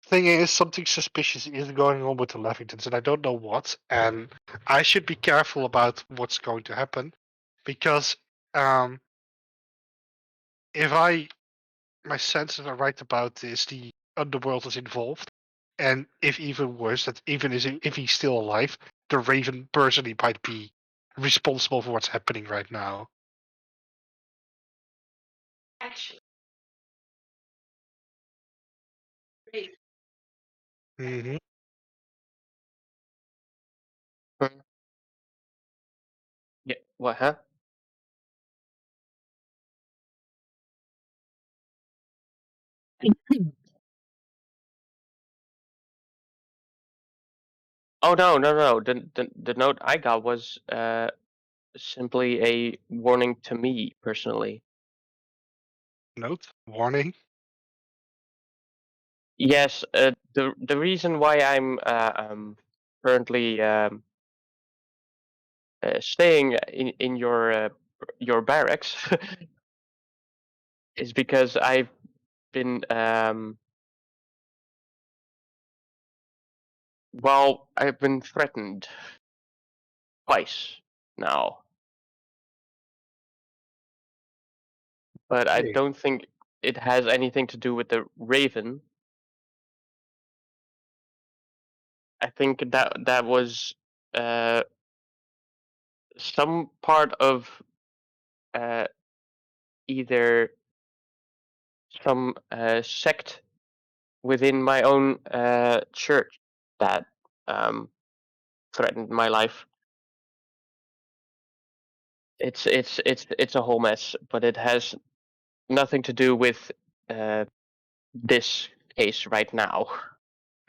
thing is, something suspicious is going on with the Levingtons, and I don't know what. And I should be careful about what's going to happen, because if my senses are right about this, the underworld is involved, and if even worse, that even if he's still alive, the Raven personally might be responsible for what's happening right now. Mm-hmm. Yeah. What? Huh? Oh no. The note I got was simply a warning to me personally. Note warning. Yes. The reason why I'm currently staying in your barracks is because I've been well, I've been threatened twice now, but I Hey, don't think it has anything to do with the Raven. I think that was uh, some part of uh, either some sect within my own church that threatened my life. It's a whole mess, but it has nothing to do with this case right now.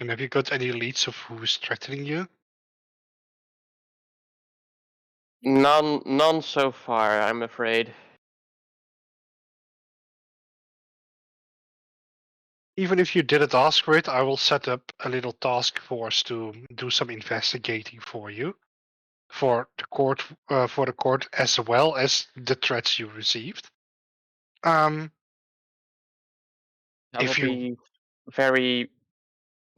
And have you got any leads of who is threatening you? None so far, I'm afraid. Even if you didn't ask for it, I will set up a little task force to do some investigating for you, for the court as well as the threats you received. That will If you, be very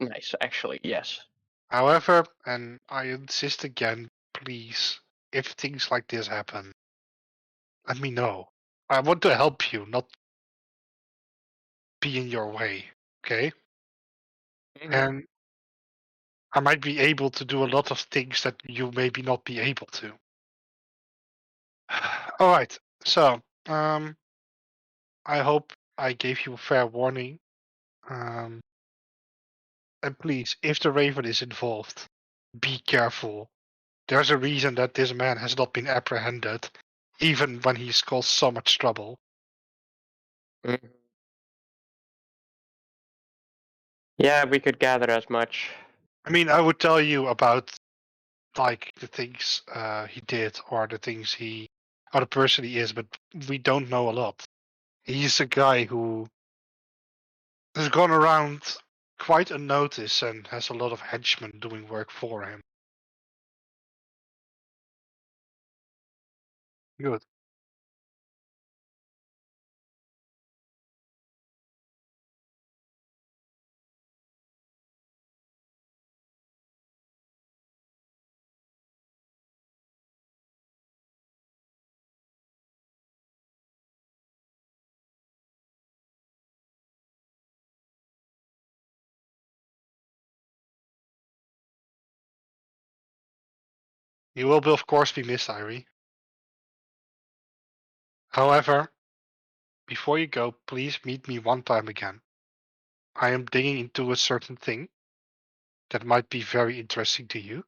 nice, actually. Yes. however, and I insist again, please, if things like this happen, let me know. I want to help you, not be in your way. Okay? And I might be able to do a lot of things that you maybe not be able to. All right. So, I hope I gave you a fair warning. And please, if the Raven is involved, be careful. There's a reason that this man has not been apprehended, even when he's caused so much trouble. Mhm. Yeah, we could gather as much. I mean, I would tell you about like the things he did or the things or the person he is, but we don't know a lot. He's a guy who has gone around quite unnoticed and has a lot of henchmen doing work for him. Good. You will, of course, be missed, Irie. However, before you go, please meet me one time again. I am digging into a certain thing that might be very interesting to you.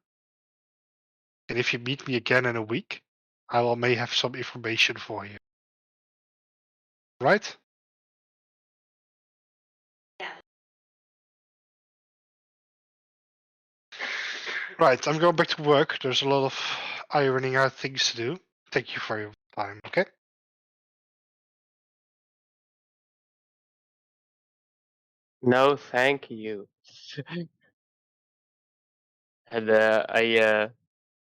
And if you meet me again in a week, may have some information for you. Right? Right, I'm going back to work. There's a lot of ironing out things to do. Thank you for your time, okay? No, thank you. And I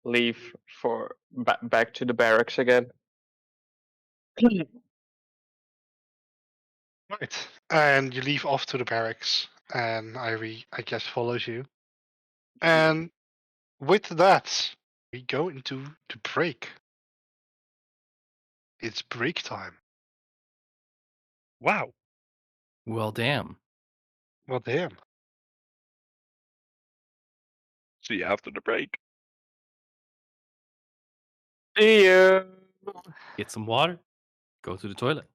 leave for back to the barracks again. Right. And you leave off to the barracks, and I guess, follows you. And with that, we go into the break. It's break time. Wow. Well, damn. Well, damn. See you after the break. See you. Get some water. Go to the toilet.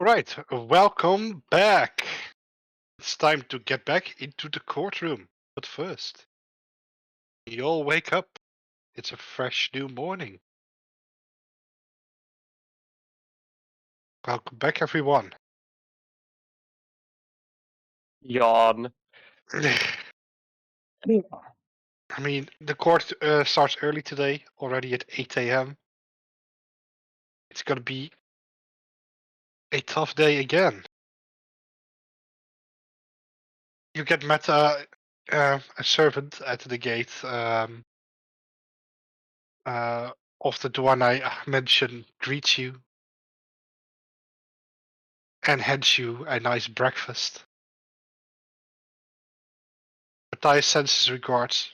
Right, welcome back. It's time to get back into the courtroom. But first, you all wake up. It's a fresh new morning. Welcome back, everyone. Yawn. I mean, the court starts early today, already at 8 a.m. It's gonna be a tough day again. You get met a servant at the gate of the one I mentioned greets you and hands you a nice breakfast. Matthias sends his regards.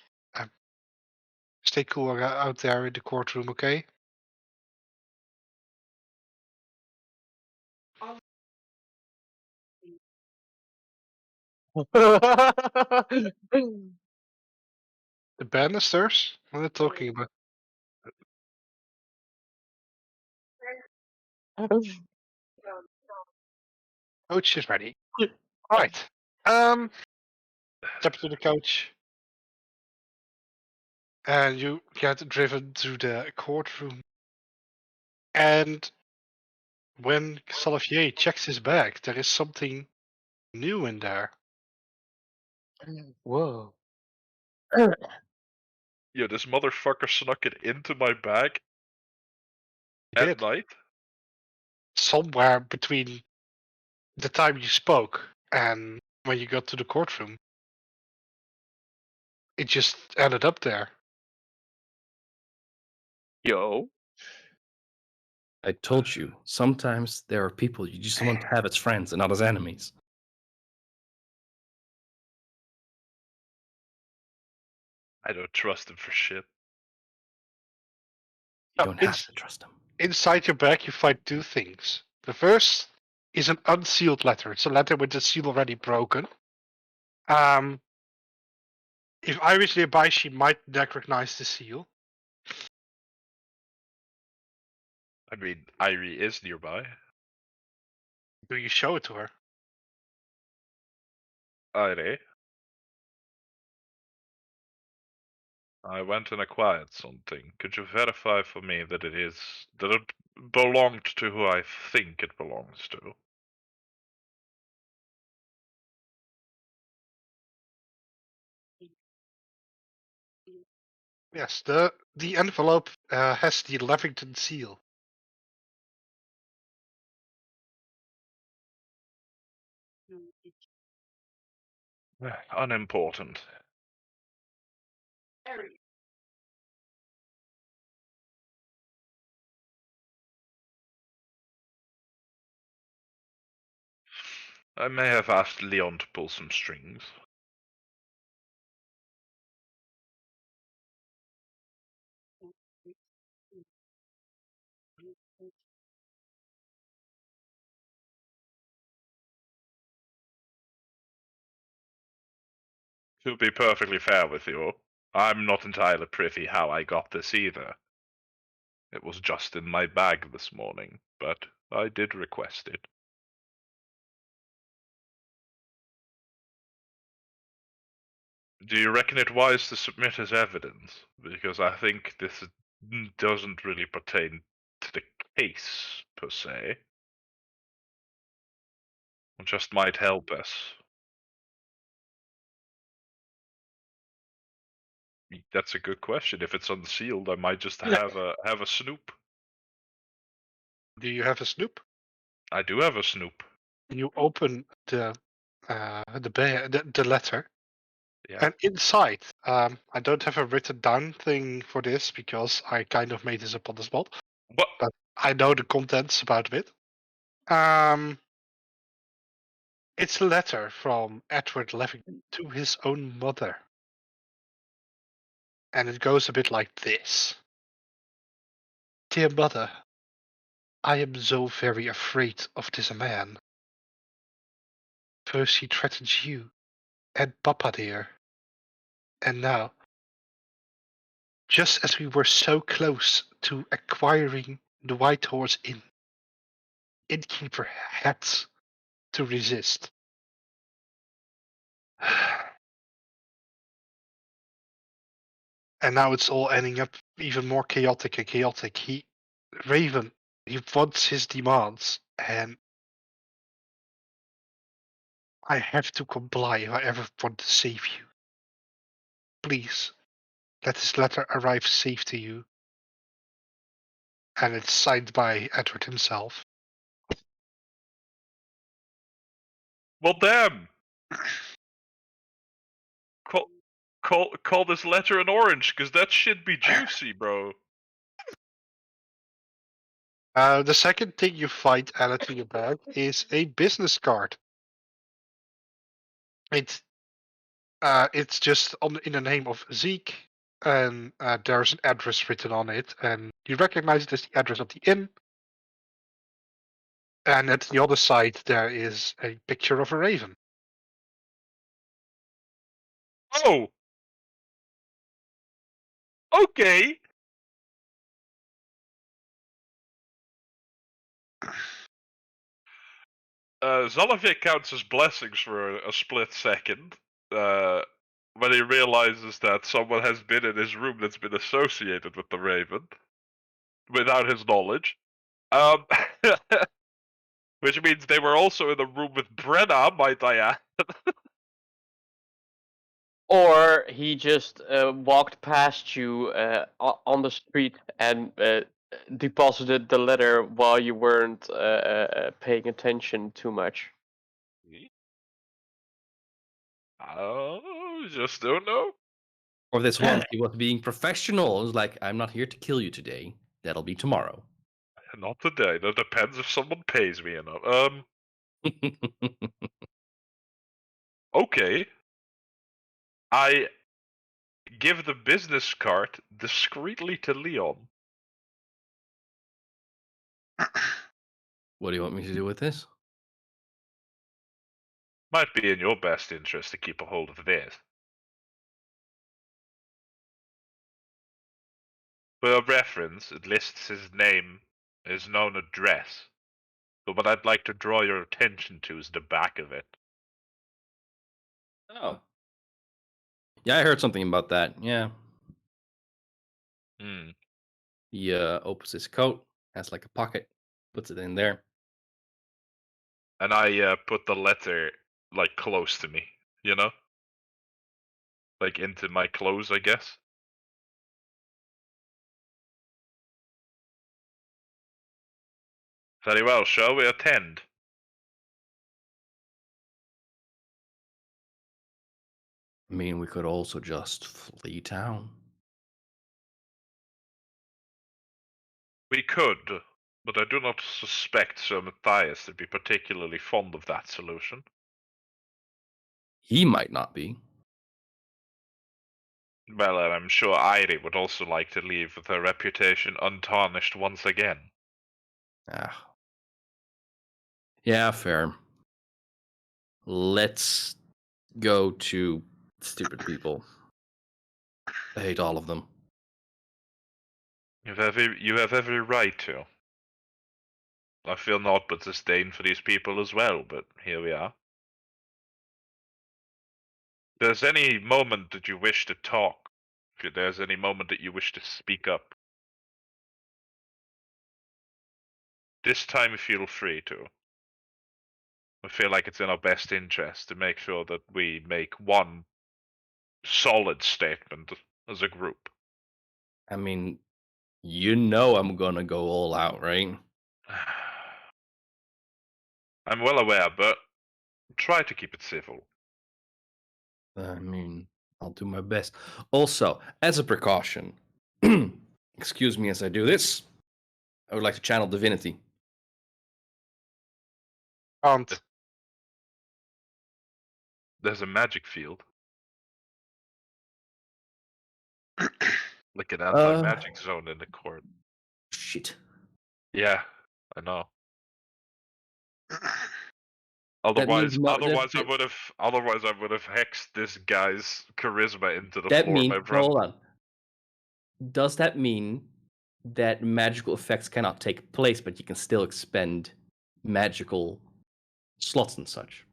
Stay cool out there in the courtroom, okay? The banisters? What are they talking about? Coach is ready. Alright. Step to the coach. And you get driven to the courtroom. And when Salafier checks his bag, there is something new in there. Whoa. Yo, this motherfucker snuck it into my bag He at did. night. Somewhere between the time you spoke and when you got to the courtroom, it just ended up there. Yo. I told you, sometimes there are people you just want to have as friends and not as enemies. I don't trust him for shit. You Oh, don't have to trust them. Inside your bag, you find two things. The first is an unsealed letter. It's a letter with the seal already broken. If Iris nearby, she might recognize the seal. I mean, Irie is nearby. Do you show it to her? Irie. I went and acquired something. Could you verify for me that it belonged to who I think it belongs to? Yes, the envelope has the Levington seal. Unimportant. I may have asked Leon to pull some strings. To be perfectly fair with you, I'm not entirely privy how I got this either. It was just in my bag this morning, but I did request it. Do you reckon it wise to submit as evidence? Because I think this doesn't really pertain to the case, per se. It just might help us. That's a good question. If it's unsealed, I might just have a snoop. Do you have a snoop? I do have a snoop. And you open the letter, Yeah. and inside, I don't have a written down thing for this because I kind of made this up on the spot. What? But I know the contents about it. It's a letter from Edward Levington to his own mother. And it goes a bit like this. Dear mother, I am so very afraid of this man. First he threatens you and Papa dear. And now, just as we were so close to acquiring the White Horse Inn, innkeeper had to resist. And now it's all ending up even more chaotic and chaotic. Raven, he wants his demands, and I have to comply if I ever want to save you. Please, let this letter arrive safe to you. And it's signed by Edward himself. Well, damn. Call this letter an orange, because that should be juicy, bro. The second thing you find added to your bag is a business card. It's just in the name of Zeke, and there's an address written on it, and you recognize it as the address of the inn. And at the other side, there is a picture of a raven. Oh! Okay! Zalavik counts his blessings for a split second, when he realizes that someone has been in his room that's been associated with the Raven, without his knowledge. Which means they were also in the room with Brenna, might I add. Or he just walked past you on the street and deposited the letter while you weren't paying attention too much. Oh, just don't know. Or this once he was being professional. It was like, I'm not here to kill you today. That'll be tomorrow. Not today. That depends if someone pays me enough. Okay. I give the business card discreetly to Leon. What do you want me to do with this? Might be in your best interest to keep a hold of this. For reference, it lists his name, his known address. But what I'd like to draw your attention to is the back of it. Oh. Yeah, I heard something about that. Yeah. Hmm. He opens his coat, has like a pocket, puts it in there. And I put the letter like close to me, you know? Like into my clothes, I guess. Very well, shall we attend? I mean, we could also just flee town. We could, but I do not suspect Sir Matthias to be particularly fond of that solution. He might not be. Well, and I'm sure Irie would also like to leave with her reputation untarnished once again. Ah. Yeah, fair. Let's go to stupid people. I hate all of them. You have every right to. I feel naught but disdain for these people as well, but here we are. If there's any moment that you wish to talk, if there's any moment that you wish to speak up, this time feel free to. I feel like it's in our best interest to make sure that we make one solid statement as a group. I mean, you know I'm gonna go all out, right? I'm well aware, but try to keep it civil. I mean, I'll do my best. Also, as a precaution, excuse me as I do this, I would like to channel divinity. Can't. There's a magic field. Like an anti-magic zone in the court. Shit. Yeah, I know. That means Otherwise I would have hexed this guy's charisma into the that floor, means my friend. hold on. Does that mean that magical effects cannot take place, but you can still expend magical slots and such,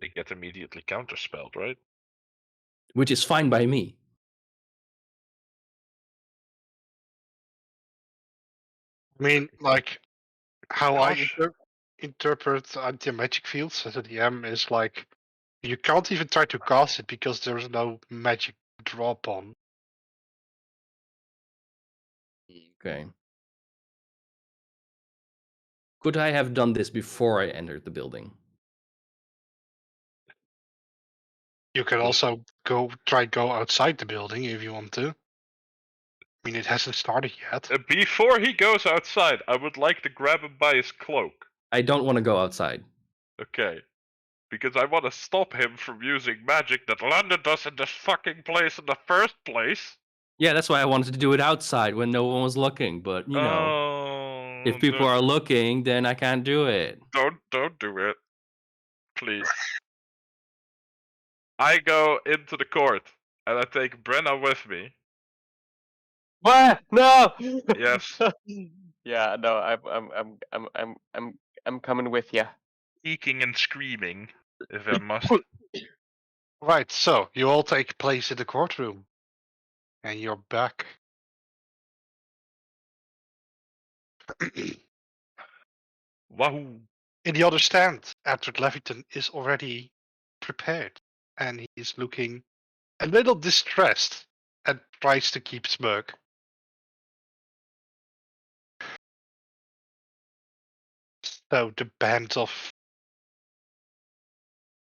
They get immediately counterspelled, right? which is fine by me. I mean, like, how I Gosh. interpret anti-magic fields as a DM is like, you can't even try to cast it because there's no magic drop on. Okay. Could I have done this before I entered the building? You can also go outside the building if you want to. I mean, it hasn't started yet. Before he goes outside, I would like to grab him by his cloak. I don't want to go outside. Okay. Because I want to stop him from using magic that landed us in this fucking place in the first place. Yeah, that's why I wanted to do it outside when no one was looking. But you know, if people are looking, then I can't do it. Don't do it. Please. I go into the court and I take Brenna with me. What? No. Yes. Yeah. No. I'm coming with you. Eking and screaming, if I must. Right, so you all take place in the courtroom. And you're back. Wahoo! In the other stand, Edward Levington is already prepared. And he is looking a little distressed and tries to keep smirk. So the band of,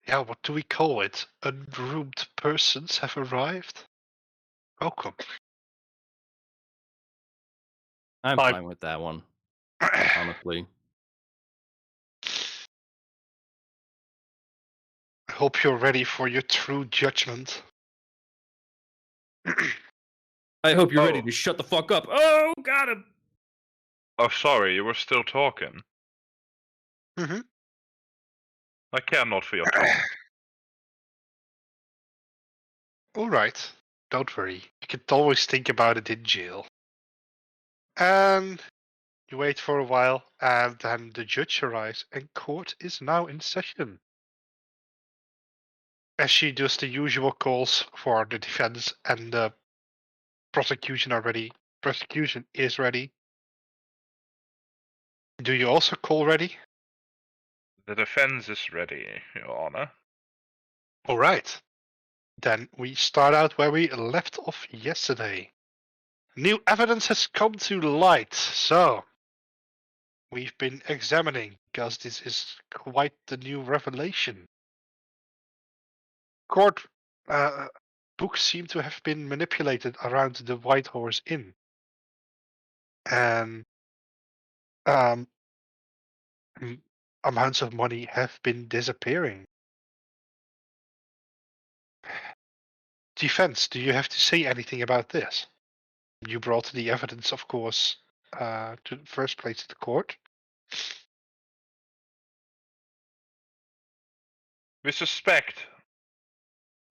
what do we call it? Ungroomed persons have arrived. Welcome. I'm Bye. fine with that one, honestly. I hope you're ready for your true judgment. I hope you're ready Oh. to shut the fuck up. Oh, got him. Oh, sorry, you were still talking. Mm-hmm. I care not for your talk. All right, don't worry. You can always think about it in jail. And you wait for a while, and then the judge arrives, and court is now in session. As she does the usual calls for the defense, and the prosecution are ready. Prosecution is ready. Do you also call ready? The defense is ready, Your Honor. All right. Then we start out where we left off yesterday. New evidence has come to light, so we've been examining, because this is quite the new revelation. Court books seem to have been manipulated around the White Horse Inn. And amounts of money have been disappearing. Defense, do you have to say anything about this? You brought the evidence, of course, to the first place to the court. We suspect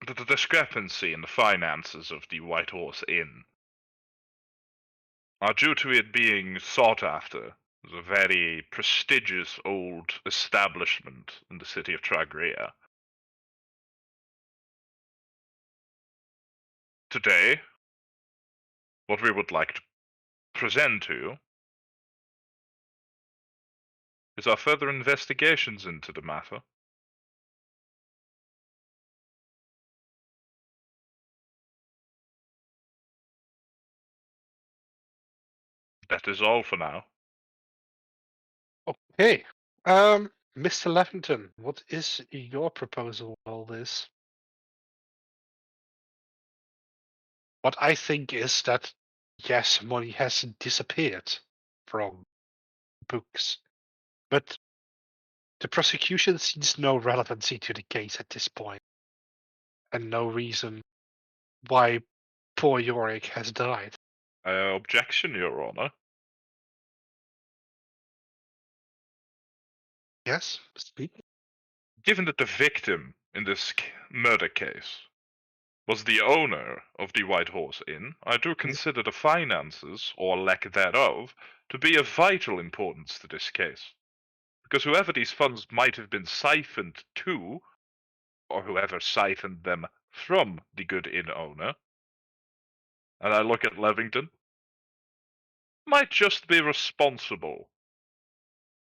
that the discrepancy in the finances of the White Horse Inn are due to it being sought after as a very prestigious old establishment in the city of Tragria. Today, what we would like to present to you is our further investigations into the matter. That is all for now. Okay. Mr. Levington, what is your proposal on all this? What I think is that, yes, money has disappeared from books, but the prosecution sees no relevancy to the case at this point, and no reason why poor Yorick has died. Objection, Your Honor. Yes, speak. Given that the victim in this murder case was the owner of the White Horse Inn, I do consider the finances, or lack thereof, to be of vital importance to this case. Because whoever these funds might have been siphoned to, or whoever siphoned them from the good inn owner, and I look at Levington, might just be responsible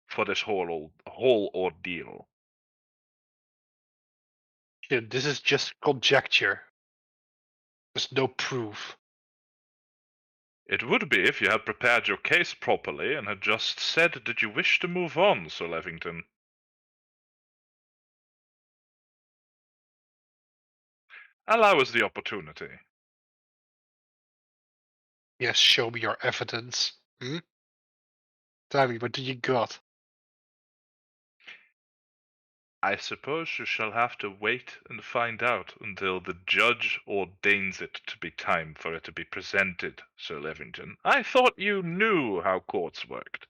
for this whole ordeal. Yeah, this is just conjecture. There's no proof. It would be if you had prepared your case properly and had just said that you wish to move on, Sir Levington. Allow us the opportunity. Yes, show me your evidence. Tell me, what do you got? I suppose you shall have to wait and find out until the judge ordains it to be time for it to be presented, Sir Levington. I thought you knew how courts worked.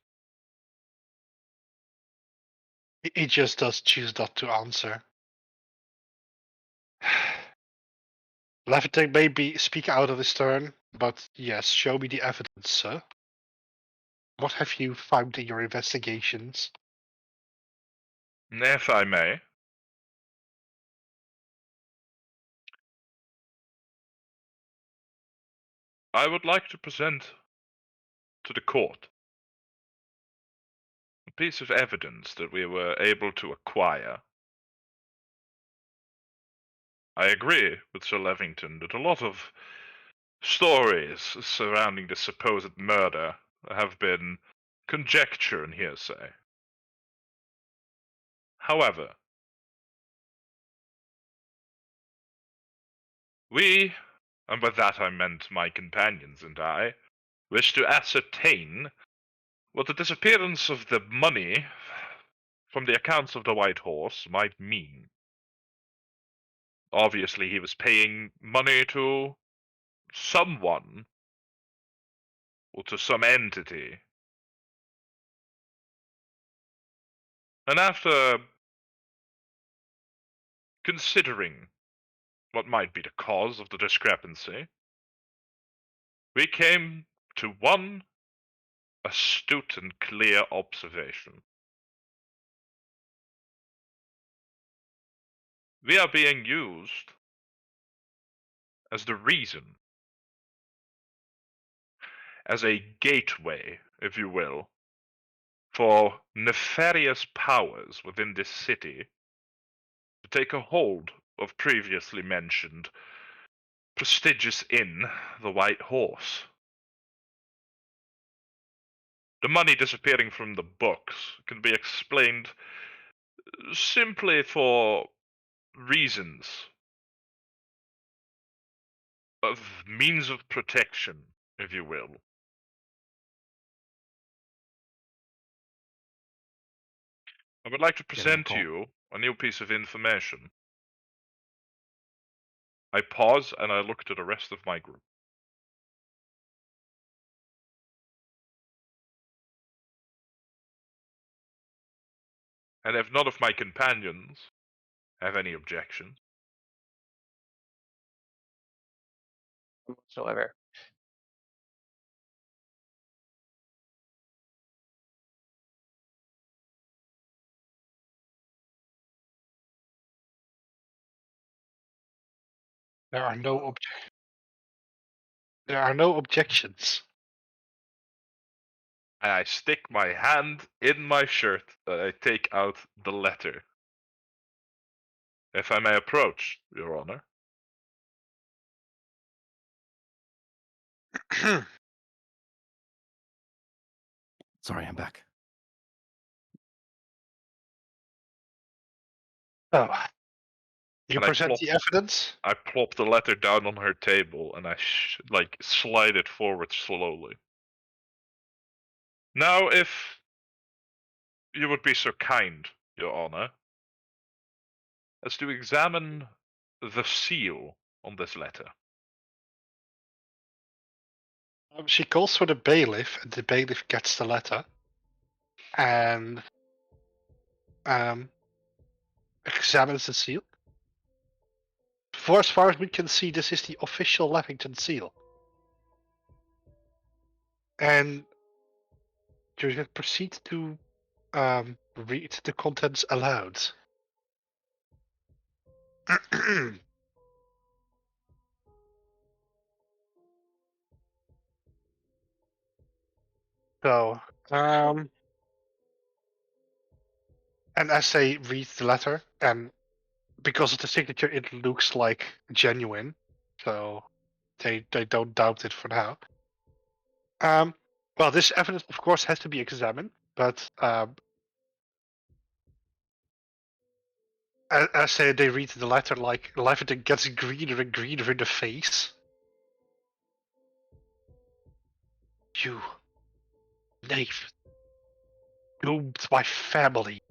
He just does choose not to answer. Levington maybe speak out of his turn, but yes, show me the evidence, sir. What have you found in your investigations? If I may. I would like to present to the court a piece of evidence that we were able to acquire. I agree with Sir Levington that a lot of stories surrounding the supposed murder have been conjecture and hearsay. However, we, and by that I meant my companions and I, wish to ascertain what the disappearance of the money from the accounts of the White Horse might mean. Obviously, he was paying money to someone or to some entity. And after considering what might be the cause of the discrepancy, we came to one astute and clear observation. We are being used as the reason, as a gateway, if you will, for nefarious powers within this city to take a hold of previously mentioned prestigious inn, the White Horse. The money disappearing from the books can be explained simply for reasons of means of protection, if you will. I would like to present to you a new piece of information. I pause and I look to the rest of my group. And if none of my companions have any objections, Whatsoever. There are no There are no objections. I stick my hand in my shirt and I take out the letter. If I may approach, Your Honor. Sorry, I'm back. Oh, you And I present plop- the evidence? I plop the letter down on her table and I slide it forward slowly. Now, if you would be so kind, Your Honor, as to examine the seal on this letter. She calls for the bailiff, and the bailiff gets the letter and examines the seal. For as far as we can see, this is the official Levington seal. And you proceed to read the contents aloud. So, and as they read the letter, and because of the signature, it looks like genuine, so they don't doubt it for now. Well, this evidence, of course, has to be examined, but as they read the letter, like Leviton gets greener and greener in the face. You knave doomed my family.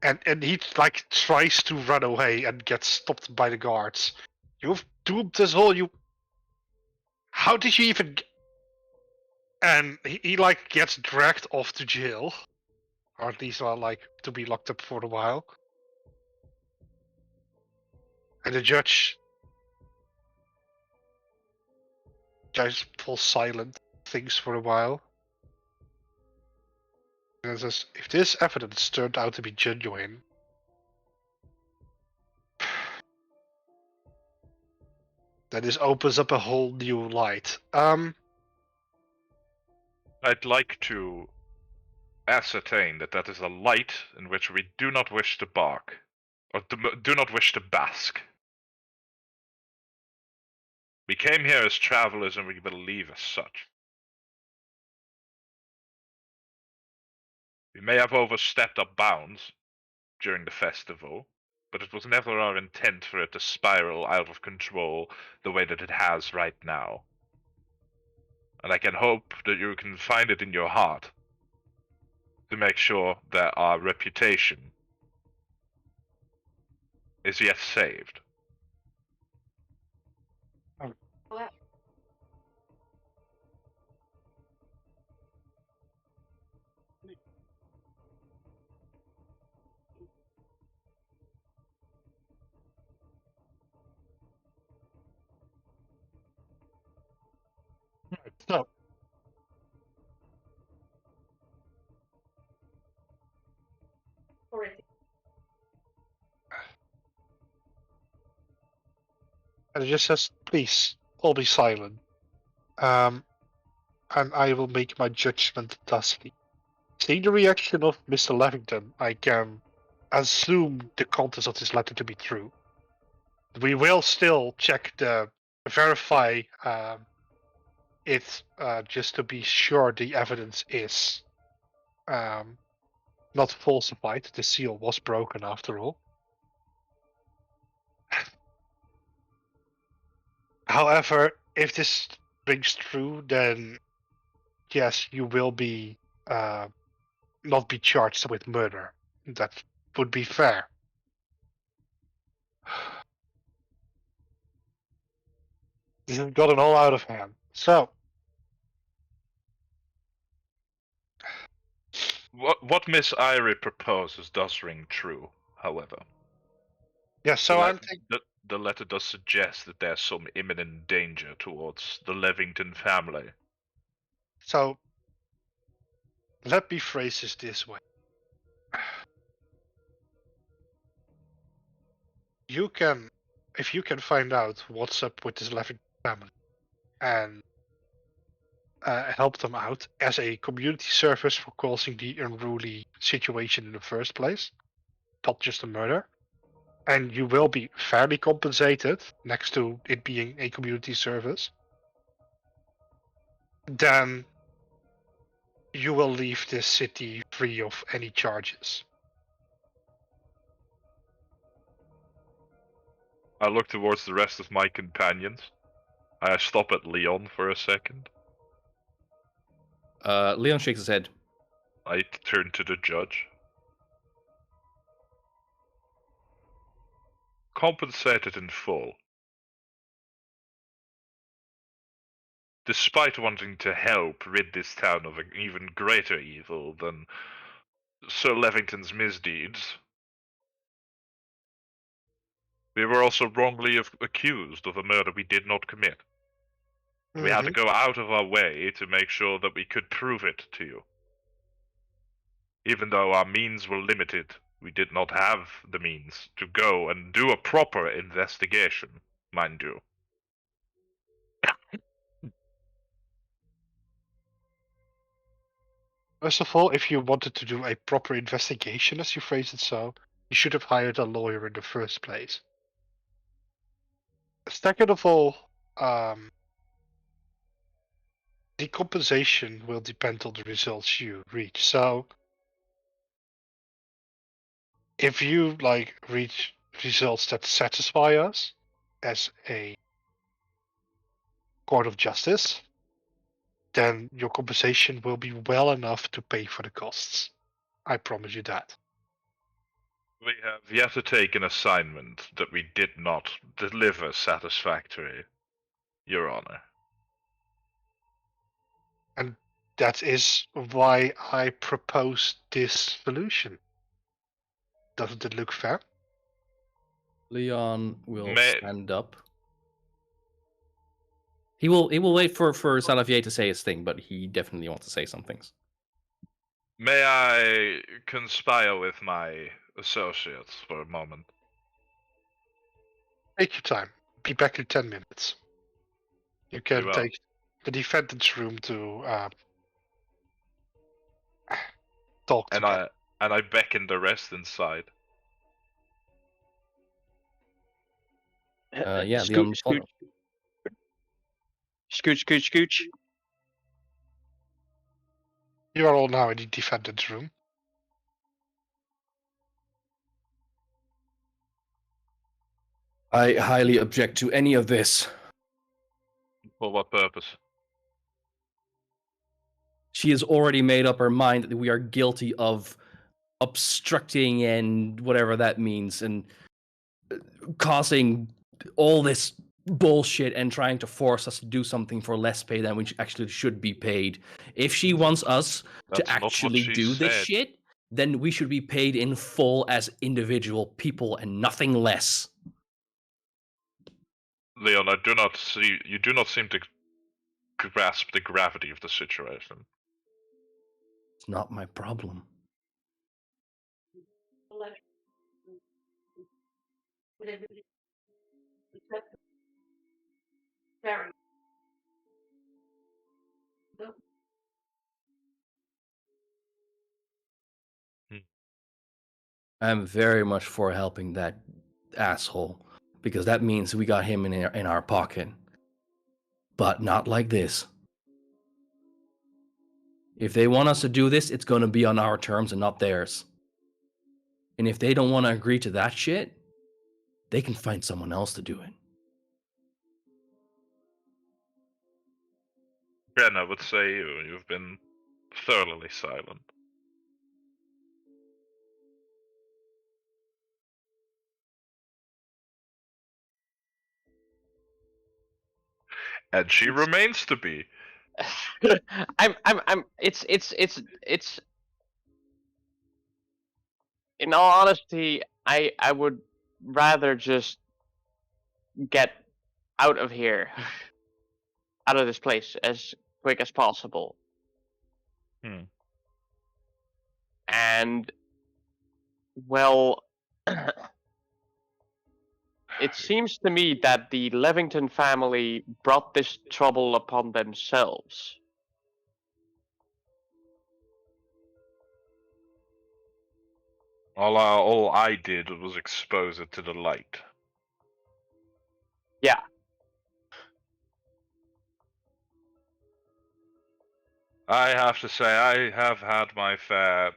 And he like tries to run away and gets stopped by the guards. You've doomed us all. You. How did you even? And he like gets dragged off to jail, or at least like to be locked up for a while. And the judge falls silent, thinks for a while, and says, "If this evidence turned out to be genuine, then this opens up a whole new light." I'd like to ascertain that that is a light in which we do not wish to bark, or do not wish to bask. We came here as travelers and we will leave as such. We may have overstepped our bounds during the festival, but it was never our intent for it to spiral out of control the way that it has right now. And I can hope that you can find it in your heart to make sure that our reputation is yet saved. So, and it just says, "Please, all be silent." And I will make my judgment thusly. Seeing the reaction of Mr. Levington, I can assume the contents of this letter to be true. We will still verify it just to be sure the evidence is not falsified. The seal was broken after all. However, if this rings true, then yes, you will be not be charged with murder. That would be fair. This has gotten all out of hand. So, What Miss Irie proposes does ring true, however. yeah, so I'm thinking. The letter does suggest that there's some imminent danger towards the Levington family. So, let me phrase this way. If you can find out what's up with this Levington family and help them out as a community service for causing the unruly situation in the first place, not just a murder, and you will be fairly compensated next to it being a community service, then you will leave this city free of any charges. I look towards the rest of my companions. I stop at Leon for a second. Leon shakes his head. I turn to the judge. Compensated in full. Despite wanting to help rid this town of an even greater evil than Sir Levington's misdeeds, we were also wrongly accused of a murder we did not commit. We had to go out of our way to make sure that we could prove it to you. Even though our means were limited, we did not have the means to go and do a proper investigation, mind you. First of all, if you wanted to do a proper investigation, as you phrase it so, you should have hired a lawyer in the first place. Second of all, the compensation will depend on the results you reach. So, if you reach results that satisfy us as a court of justice, then your compensation will be well enough to pay for the costs. I promise you that. We have yet to take an assignment that we did not deliver satisfactory, Your Honor. And that is why I proposed this solution. Doesn't it look fair? Leon will May- stand up. He will wait for Salavier to say his thing, but he definitely wants to say some things. May I conspire with my associates for a moment? Take your time. Be back in 10 minutes. You can will. take the defendant's room to talk And together. I beckon the rest inside. Yeah, Leon, follow. Scooch. You are all now in the defendant's room. I highly object to any of this. For what purpose? She has already made up her mind that we are guilty of obstructing and whatever that means, and causing all this bullshit and trying to force us to do something for less pay than we actually should be paid. If she wants us That's to not what actually she do this said. shit, then we should be paid in full as individual people and nothing less. Leon, you do not seem to grasp the gravity of the situation. It's not my problem. I'm very much for helping that asshole, because that means we got him in our pocket. But not like this. If they want us to do this, it's going to be on our terms and not theirs. And if they don't want to agree to that shit, they can find someone else to do it. Ren, I would say you've been thoroughly silent. And she remains to be. It's in all honesty, I would rather just get out of here, out of this place as quick as possible. And well, it seems to me that the Levington family brought this trouble upon themselves. All I did was expose it to the light. Yeah. I have to say, I have had my fair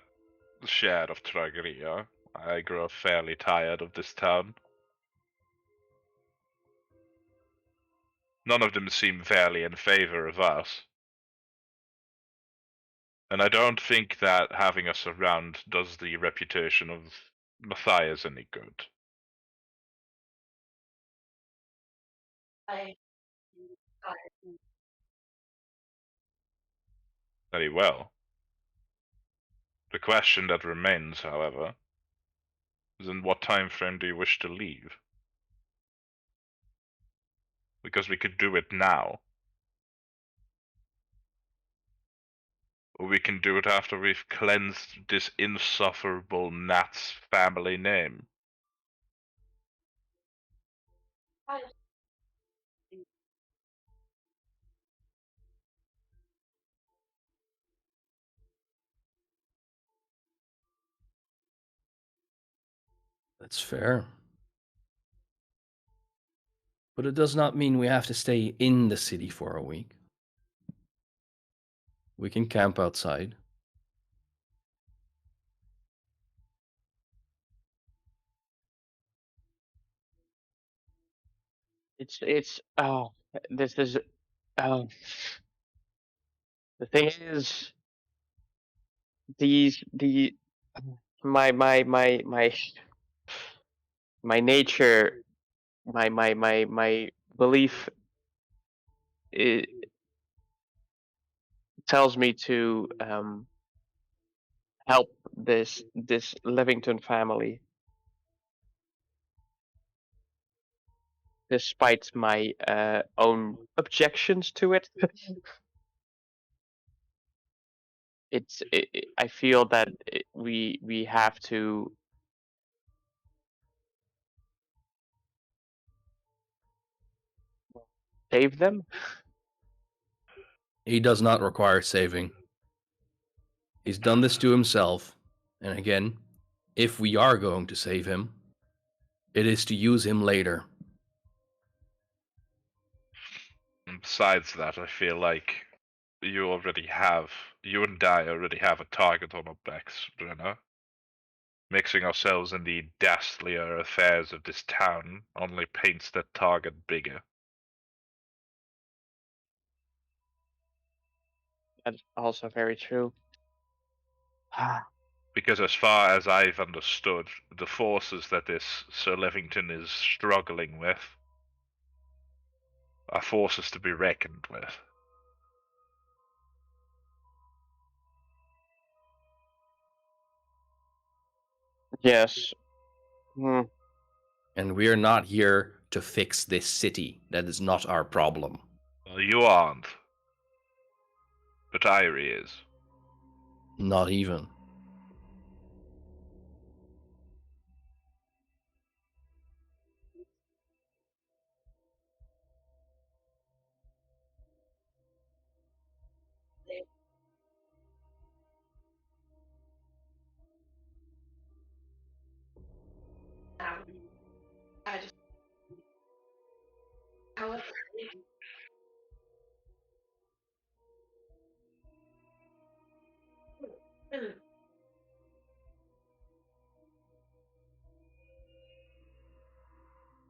share of Trageria. I grew up fairly tired of this town. None of them seem fairly in favor of us. And I don't think that having us around does the reputation of Matthias any good. Very well. The question that remains, however, is in what time frame do you wish to leave? Because we could do it now. Or we can do it after we've cleansed this insufferable gnat's family name. That's fair. But it does not mean we have to stay in the city for a week. We can camp outside. It's oh, this is oh. The thing is, the my my nature, my belief, it tells me to help this Livington family, despite my own objections to it. I feel that we have to save them. He does not require saving. He's done this to himself. And again, if we are going to save him, it is to use him later. And besides that, I feel like you and I already have a target on our backs, Brenna. Mixing ourselves in the ghastlier affairs of this town only paints that target bigger. That's also very true. Because as far as I've understood, the forces that this Sir Levington is struggling with are forces to be reckoned with. Yes. Hmm. And we're not here to fix this city. That is not our problem. Well, you aren't. But Irie is. Not even.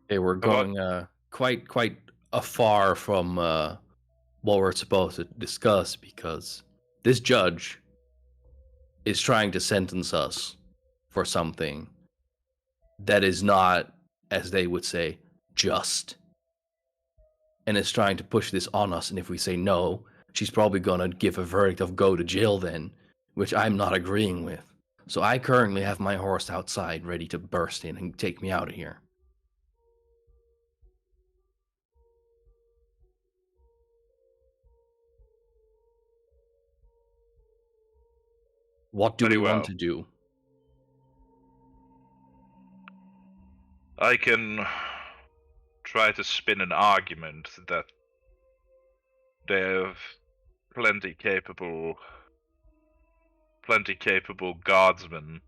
Okay, we're going quite afar from what we're supposed to discuss, because this judge is trying to sentence us for something that is not, as they would say, just. And is trying to push this on us, and if we say no, she's probably gonna give a verdict of go to jail then, which I'm not agreeing with. So I currently have my horse outside ready to burst in and take me out of here. What do Very we well. want to do? I can try to spin an argument that they have plenty capable guardsmen,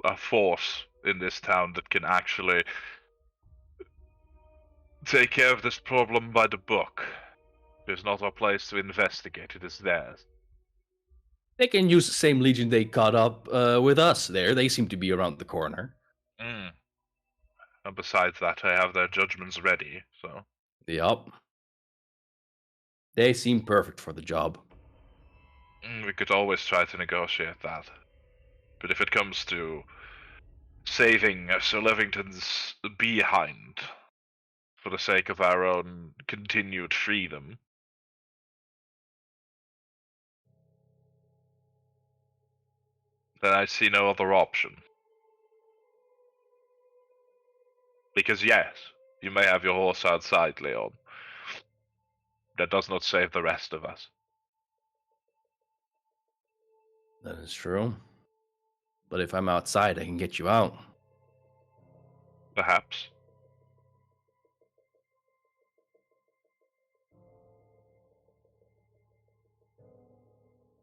a force in this town that can actually take care of this problem by the book. It's not our place to investigate, it is theirs. They can use the same legion they caught up with us there. They seem to be around the corner. And besides that, I have their judgments ready, so. Yup. They seem perfect for the job. We could always try to negotiate that. But if it comes to saving Sir Levington's behind for the sake of our own continued freedom, then I see no other option. Because yes, you may have your horse outside, Leon. That does not save the rest of us. That is true. But if I'm outside, I can get you out. Perhaps.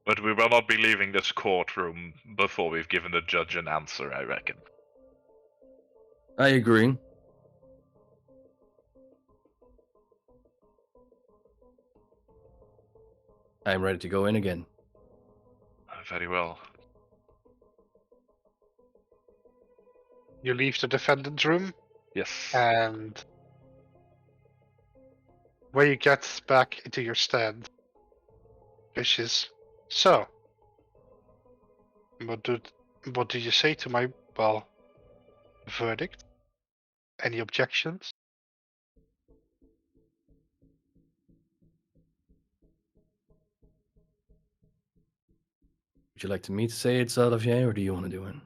But we will not be leaving this courtroom before we've given the judge an answer, I reckon. I agree. I am ready to go in again. Very well. You leave the defendant's room, Yes. and when you get back into your stand, which is so. What do you say to my verdict? Any objections? Would you like me to say it, Olivier, or do you want to do it?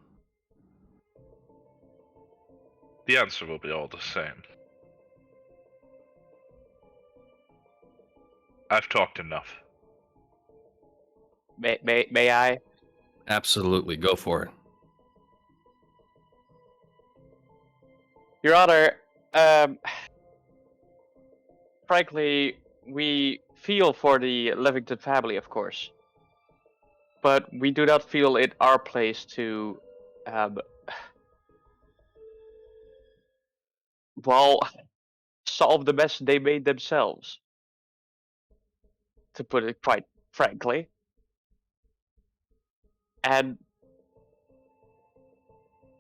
The answer will be all the same. I've talked enough. May I? Absolutely, go for it. Your Honor, frankly, we feel for the Levington family, of course. But we do not feel it our place to, solve the mess they made themselves. To put it quite frankly. And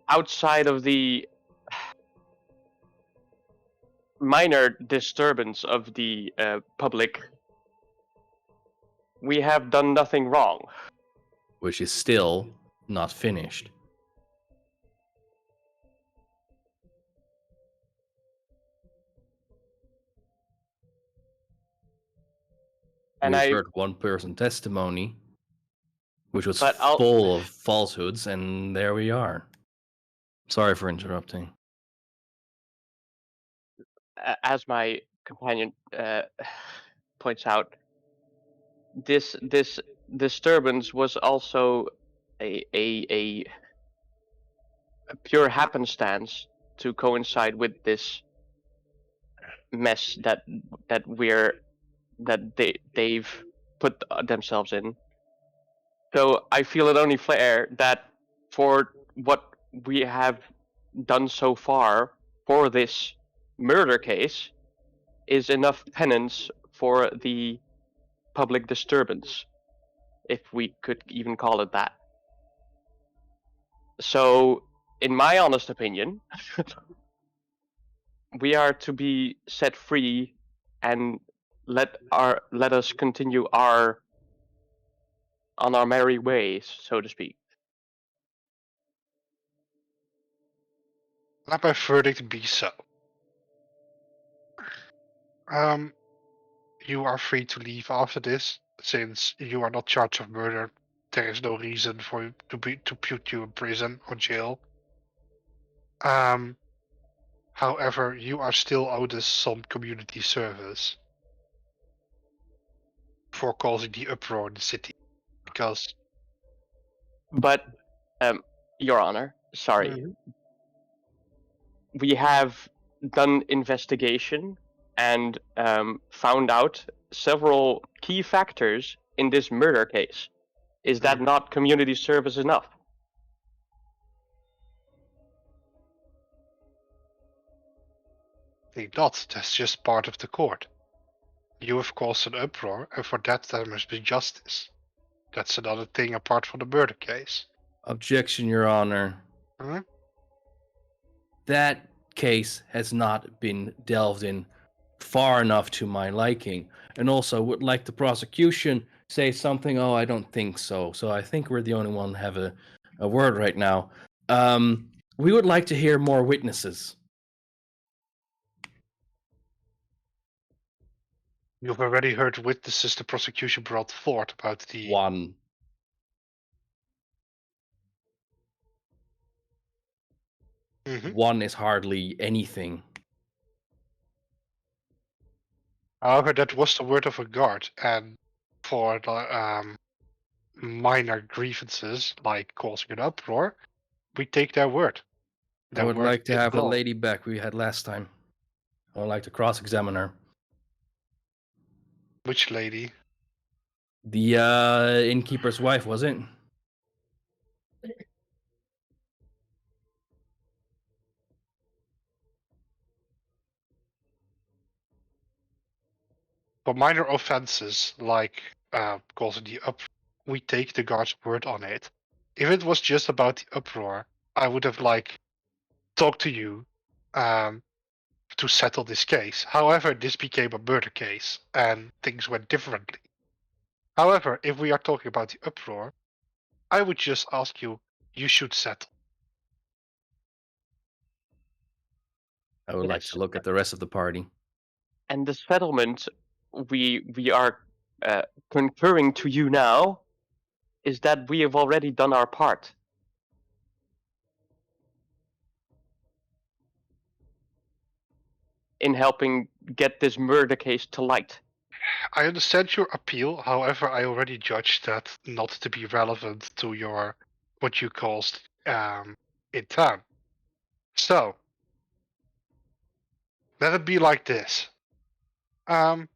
outside of the minor disturbance of the public, we have done nothing wrong. Which is still not finished. And We've heard one person testimony, which was But full of falsehoods, and there we are. Sorry for interrupting. As my companion points out, this disturbance was also a pure happenstance to coincide with this mess that they've put themselves in. So I feel it only fair that for what we have done so far for this murder case is enough penance for the public disturbance, if we could even call it that. So, in my honest opinion, we are to be set free and let us continue on our merry ways, so to speak. Let my verdict be so. You are free to leave after this, since you are not charged of murder. There is no reason for you to put you in prison or jail. However, you are still owed us some community service for causing the uproar in the city, because. But, Your Honor, sorry. We have done investigation and found out several key factors in this murder case. Is that not community service enough? I think not. That's just part of the court. You have caused an uproar, and for that there must be justice. That's another thing apart from the murder case. Objection, Your Honor. Huh? That case has not been delved in far enough to my liking. And also, would like the prosecution say something? Oh, I don't think so. So I think we're the only one to have a word right now. We would like to hear more witnesses. You've already heard witnesses the prosecution brought forth about the. One. One is hardly anything. However, that was the word of a guard, and for the minor grievances, like causing an uproar, we take their word. I Their would word like to is have the law. lady back we had last time. I would like to cross-examine her. Which lady? The innkeeper's wife, was it? For minor offenses, like causing the uproar, we take the guard's word on it. If it was just about the uproar, I would have talked to you to settle this case. However, this became a murder case and things went differently. However, if we are talking about the uproar, I would just ask you, you should settle. I would like Yes. to look at the rest of the party. And the settlement we are concurring to you now is that we have already done our part. In helping get this murder case to light. I understand your appeal, however, I already judged that not to be relevant to your what you caused in town. So let it be like this. You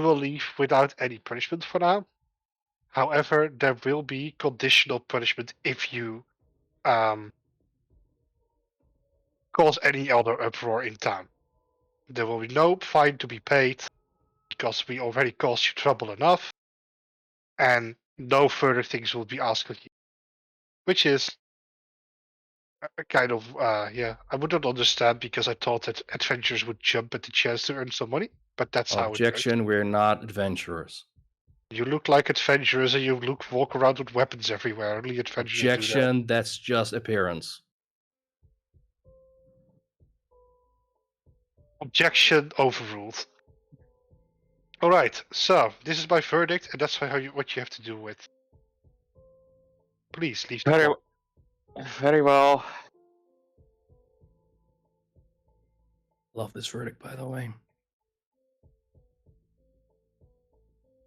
will leave without any punishment for now. However, there will be conditional punishment if you cause any other uproar in town. There will be no fine to be paid because we already caused you trouble enough, and no further things will be asked of you. Which is a kind of yeah, I wouldn't understand because I thought that adventurers would jump at the chance to earn some money, but that's how it works. Objection, we're not adventurers. You look like adventurers and you walk around with weapons everywhere. Only adventurers do that. Objection, that's just appearance. Objection overruled. All right, so this is my verdict, and that's what you have to do with. Please leave the Very, court. very well. Love this verdict, by the way.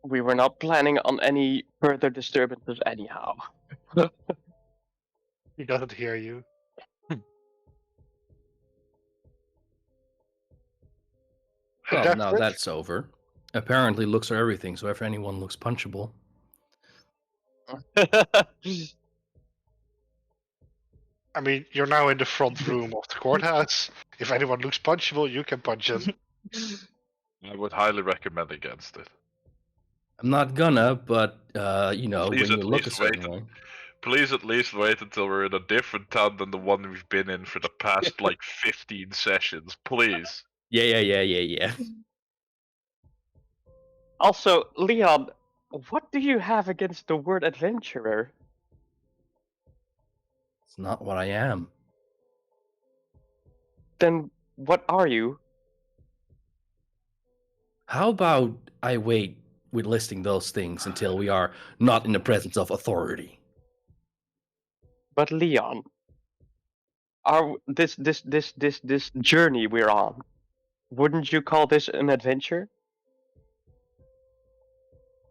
We were not planning on any further disturbances anyhow. He doesn't hear you. Well, That's now it. that's over. Apparently, looks are everything, so if anyone looks punchable. I mean, you're now in the front room of the courthouse. If anyone looks punchable, you can punch him. I would highly recommend against it. I'm not gonna, but, you know, Please when you at look a least certain wait. way. Please at least wait until we're in a different town than the one we've been in for the past like 15 sessions. Please. Yeah. Also, Leon, what do you have against the word adventurer? It's not what I am. Then what are you? How about I wait with listing those things until we are not in the presence of authority? But Leon, our this journey we're on, wouldn't you call this an adventure?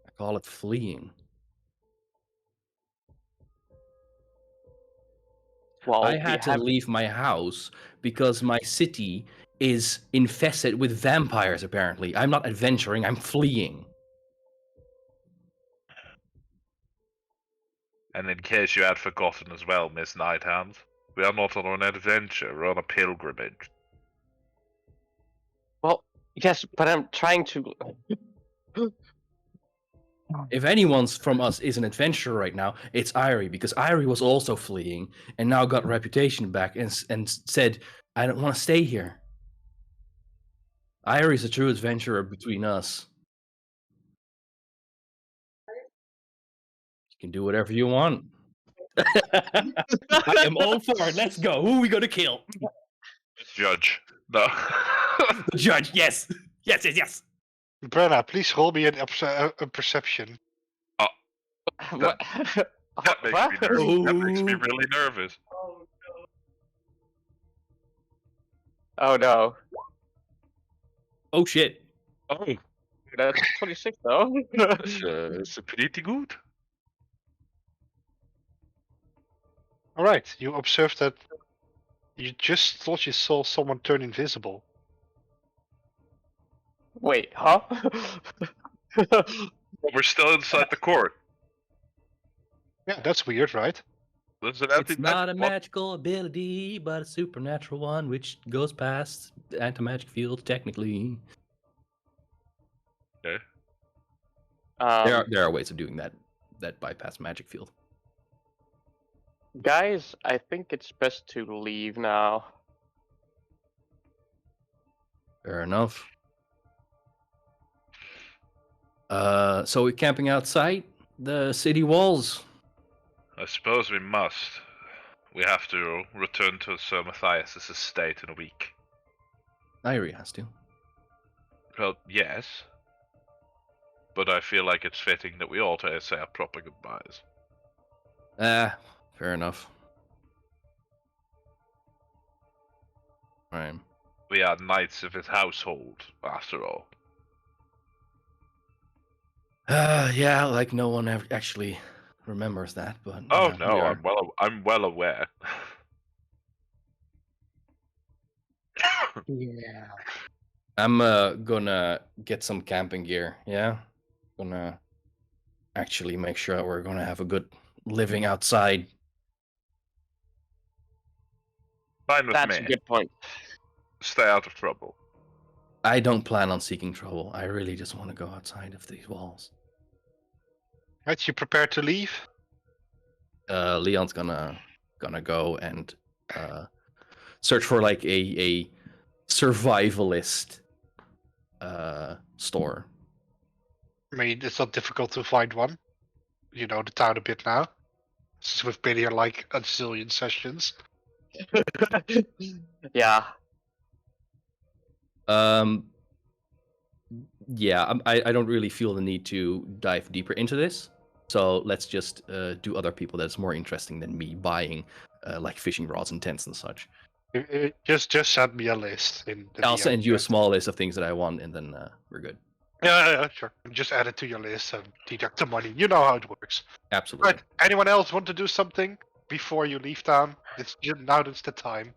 I call it fleeing. Well, I we had to have. leave my house because my city is infested with vampires, apparently. I'm not adventuring, I'm fleeing. And in case you had forgotten as well, Miss Nighthand, we are not on an adventure, we're on a pilgrimage. Well, yes, but I'm trying to. If anyone's from us is an adventurer right now, it's Irie, because Irie was also fleeing and now got reputation back and said, I don't want to stay here. Irie's a true adventurer between us. You can do whatever you want. I am all for it. Let's go. Who are we going to kill? Judge. No. The judge. Yes. Yes. Brenna, please roll me a perception. What? That makes me nervous. That makes me really nervous. Oh no. Oh shit. Oh. That's 26 though. It's pretty good. All right, you observe that you just thought you saw someone turn invisible. Wait, huh? But we're still inside the court. Yeah, that's weird, right? That's an It's not a what? magical ability, but a supernatural one, which goes past the anti-magic field technically. Okay. There are ways of doing that bypass magic field. Guys, I think it's best to leave now. Fair enough. So we're camping outside the city walls. I suppose we must. We have to return to Sir Matthias' estate in a week. Irie has to. Well, yes. But I feel like it's fitting that we all say our proper goodbyes. Fair enough. Right. We are knights of his household, after all. Yeah, like no one ever actually remembers that, but Oh yeah, we no, are. I'm well aware. Yeah. I'm gonna get some camping gear. Yeah, gonna actually make sure we're gonna have a good living outside. Fine with That's me. a good point. Stay out of trouble. I don't plan on seeking trouble. I really just want to go outside of these walls. Right, you prepare to leave? Leon's gonna go and search for like a survivalist store. I mean, it's not difficult to find one. You know the town a bit now. Since we've been here like a zillion sessions. Yeah. Yeah, I don't really feel the need to dive deeper into this. So let's just do other people that's more interesting than me buying like fishing rods and tents and such. Just send me a list. I'll DM send you a chat. small list of things that I want, and then we're good. Yeah, sure. Just add it to your list and deduct the money. You know how it works. Absolutely. Right. Anyone else want to do something before you leave town? Now that's the time.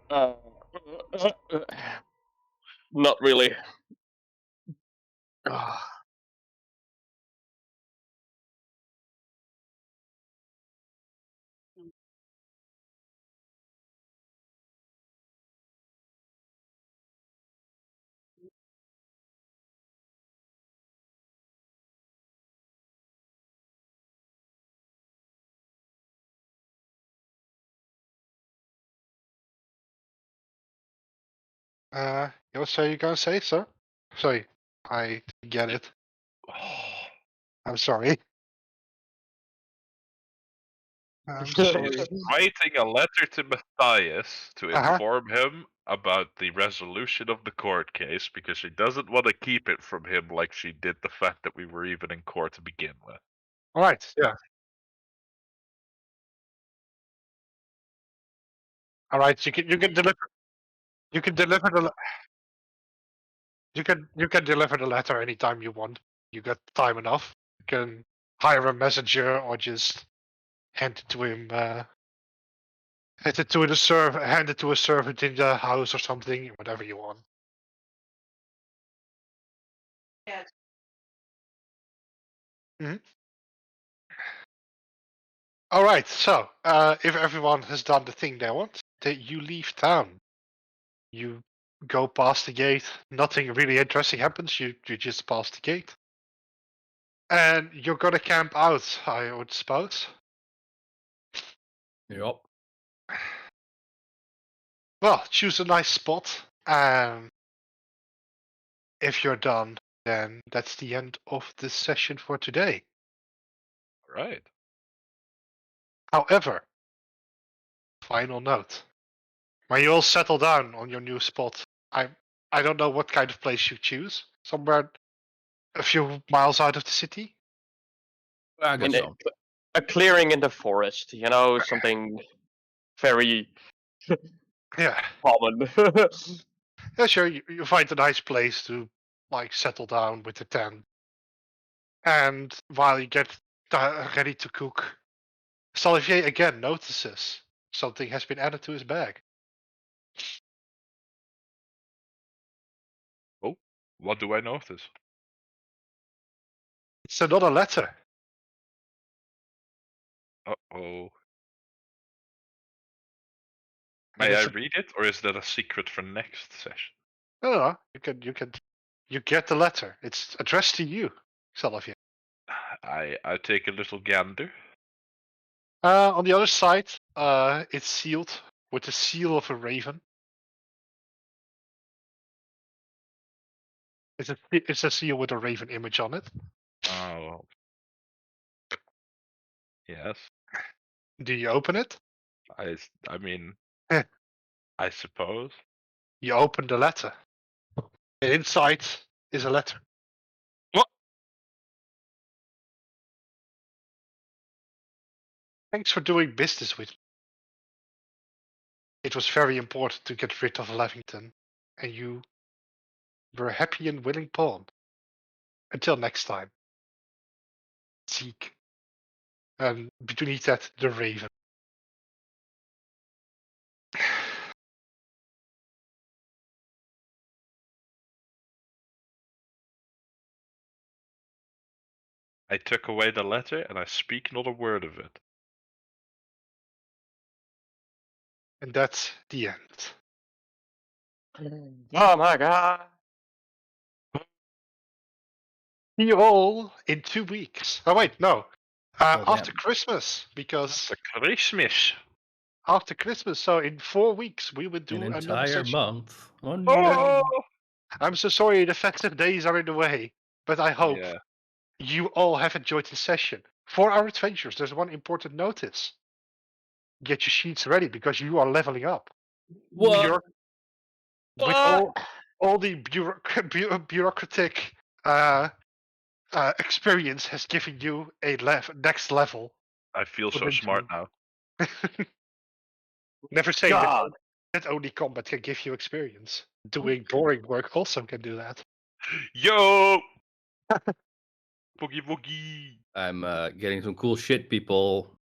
Uh, not really. What are you gonna say, sir? Sorry, I didn't get it. I'm sorry. I'm sorry. He's writing a letter to Matthias to inform him about the resolution of the court case because she doesn't want to keep it from him like she did the fact that we were even in court to begin with. All right. Yeah. All right. You can deliver. You can deliver the. You can deliver the letter anytime you want. You got time enough. You can hire a messenger or just hand it to him. Hand it to hand it to a servant in the house or something. Whatever you want. All right. So, if everyone has done the thing they want, then you leave town. You go past the gate. Nothing really interesting happens. You just pass the gate, and you're gonna camp out, I would suppose. Yep. Well, choose a nice spot. If you're done, then that's the end of the session for today. Right. However, final note: when you all settle down on your new spot, I don't know what kind of place you choose. Somewhere a few miles out of the city. I guess And so. a clearing in the forest. You know, something very Yeah. common. Yeah, sure. You find a nice place to like settle down with the tent, and while you get ready to cook, Salivier again notices something has been added to his bag. Oh, what do I notice? It's another letter. Uh-oh. And May I it's read it, or is that a secret for next session? no, you get the letter. It's addressed to you, Salivier. I take a little gander. On the other side, it's sealed with the seal of a raven. It's a seal with a raven image on it. Oh. Yes. Do you open it? I mean, Heh. I suppose. You open the letter. And inside is a letter. What? Thanks for doing business with me. It was very important to get rid of Levington, and you were a happy and willing pawn. Until next time. Zeke. And beneath that, the raven. I took away the letter, and I speak not a word of it. And that's the end. Oh my god. See you all in 2 weeks. Oh wait, no. Oh, After damn. Christmas, because The Christmas. after Christmas, so in 4 weeks we will do An another entire session. month. Oh, Yeah. no. I'm so sorry the festive days are in the way, but I hope Yeah. you all have enjoyed this session. For our adventures, there's one important notice. Get your sheets ready because you are leveling up. What? You're, with all the bureaucratic experience has given you a next level. I feel so Within smart you. now. Never say that, God. that only combat can give you experience. Doing boring work also can do that. Yo! Boogie woogie. I'm getting some cool shit, people.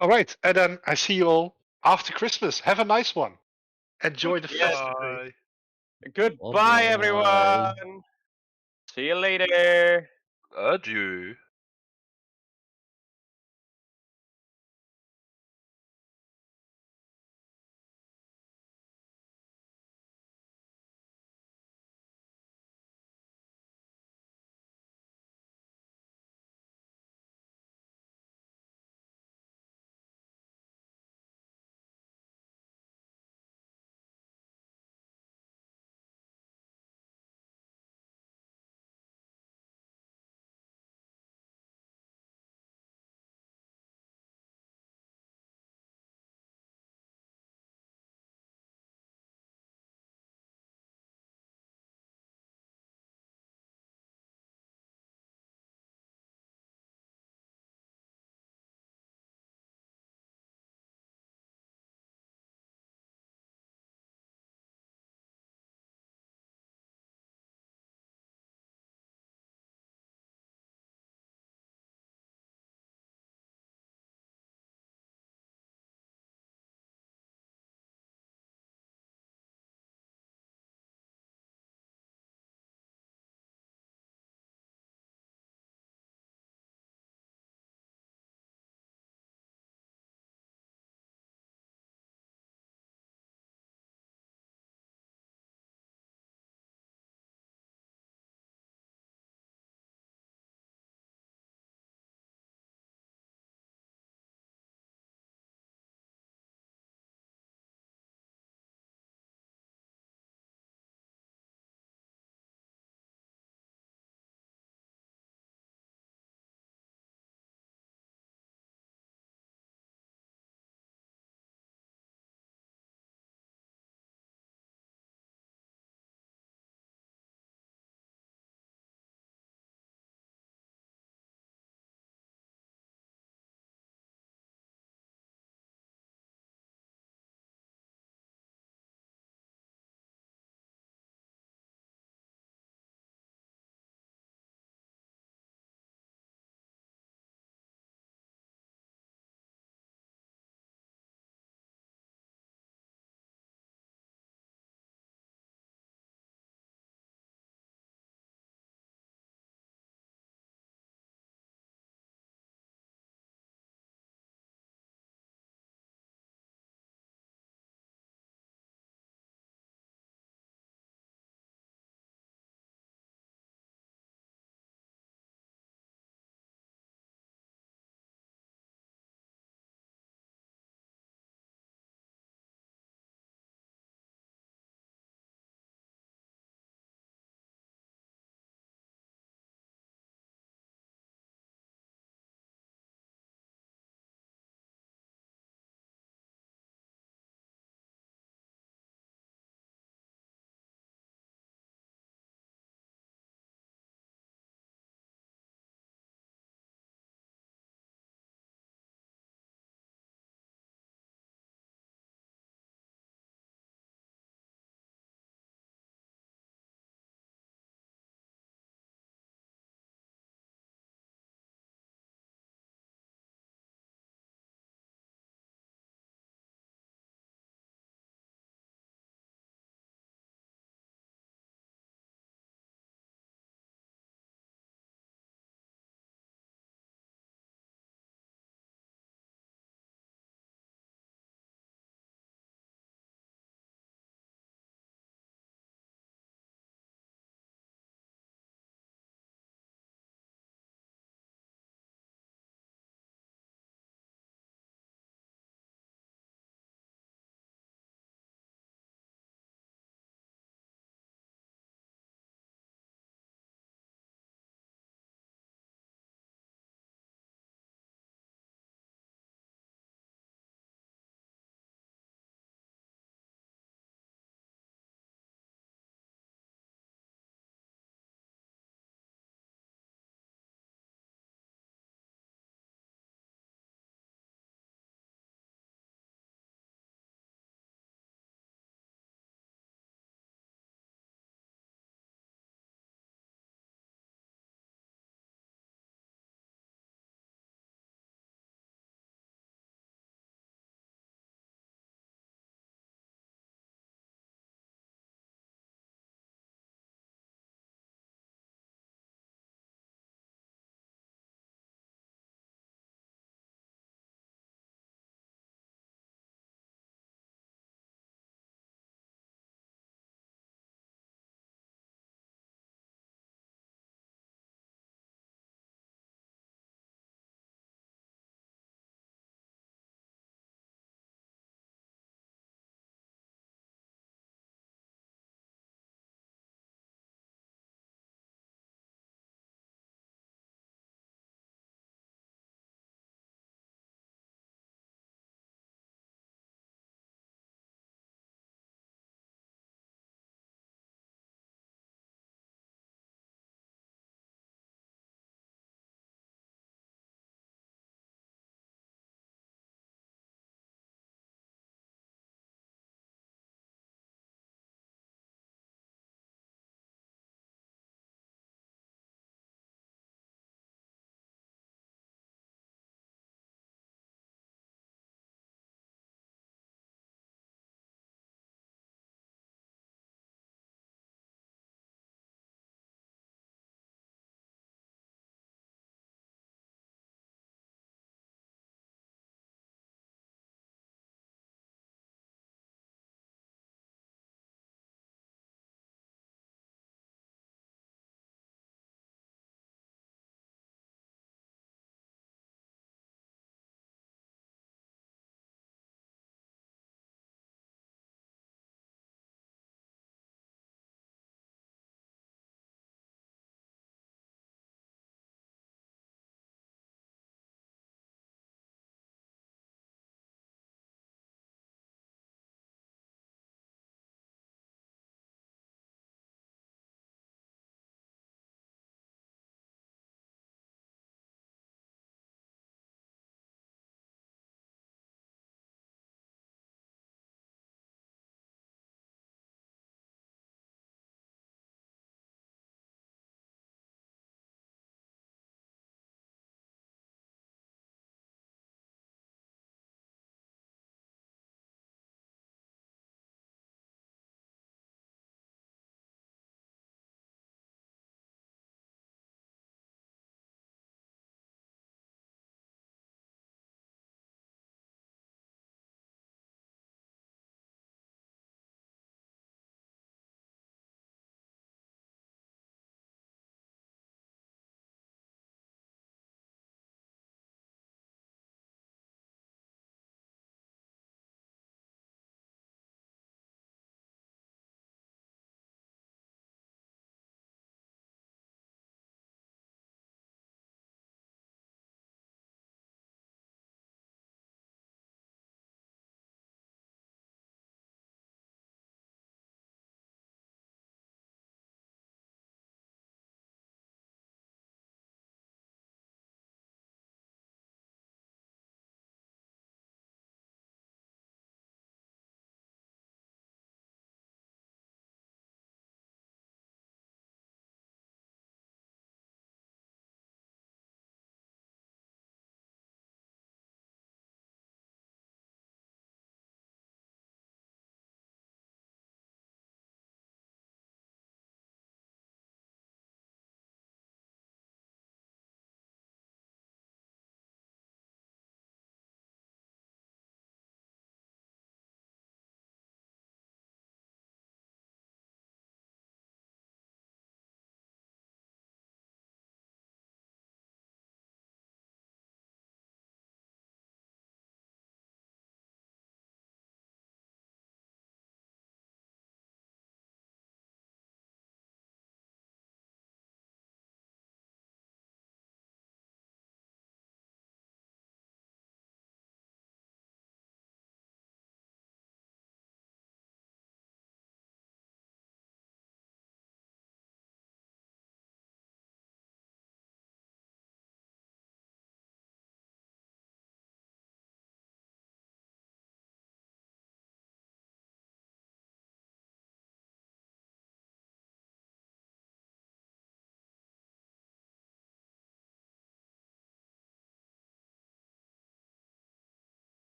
All right, and then I see you all after Christmas. Have a nice one. Enjoy the Yes. festive day. Bye. Goodbye, Bye-bye. everyone. See you later. Adieu.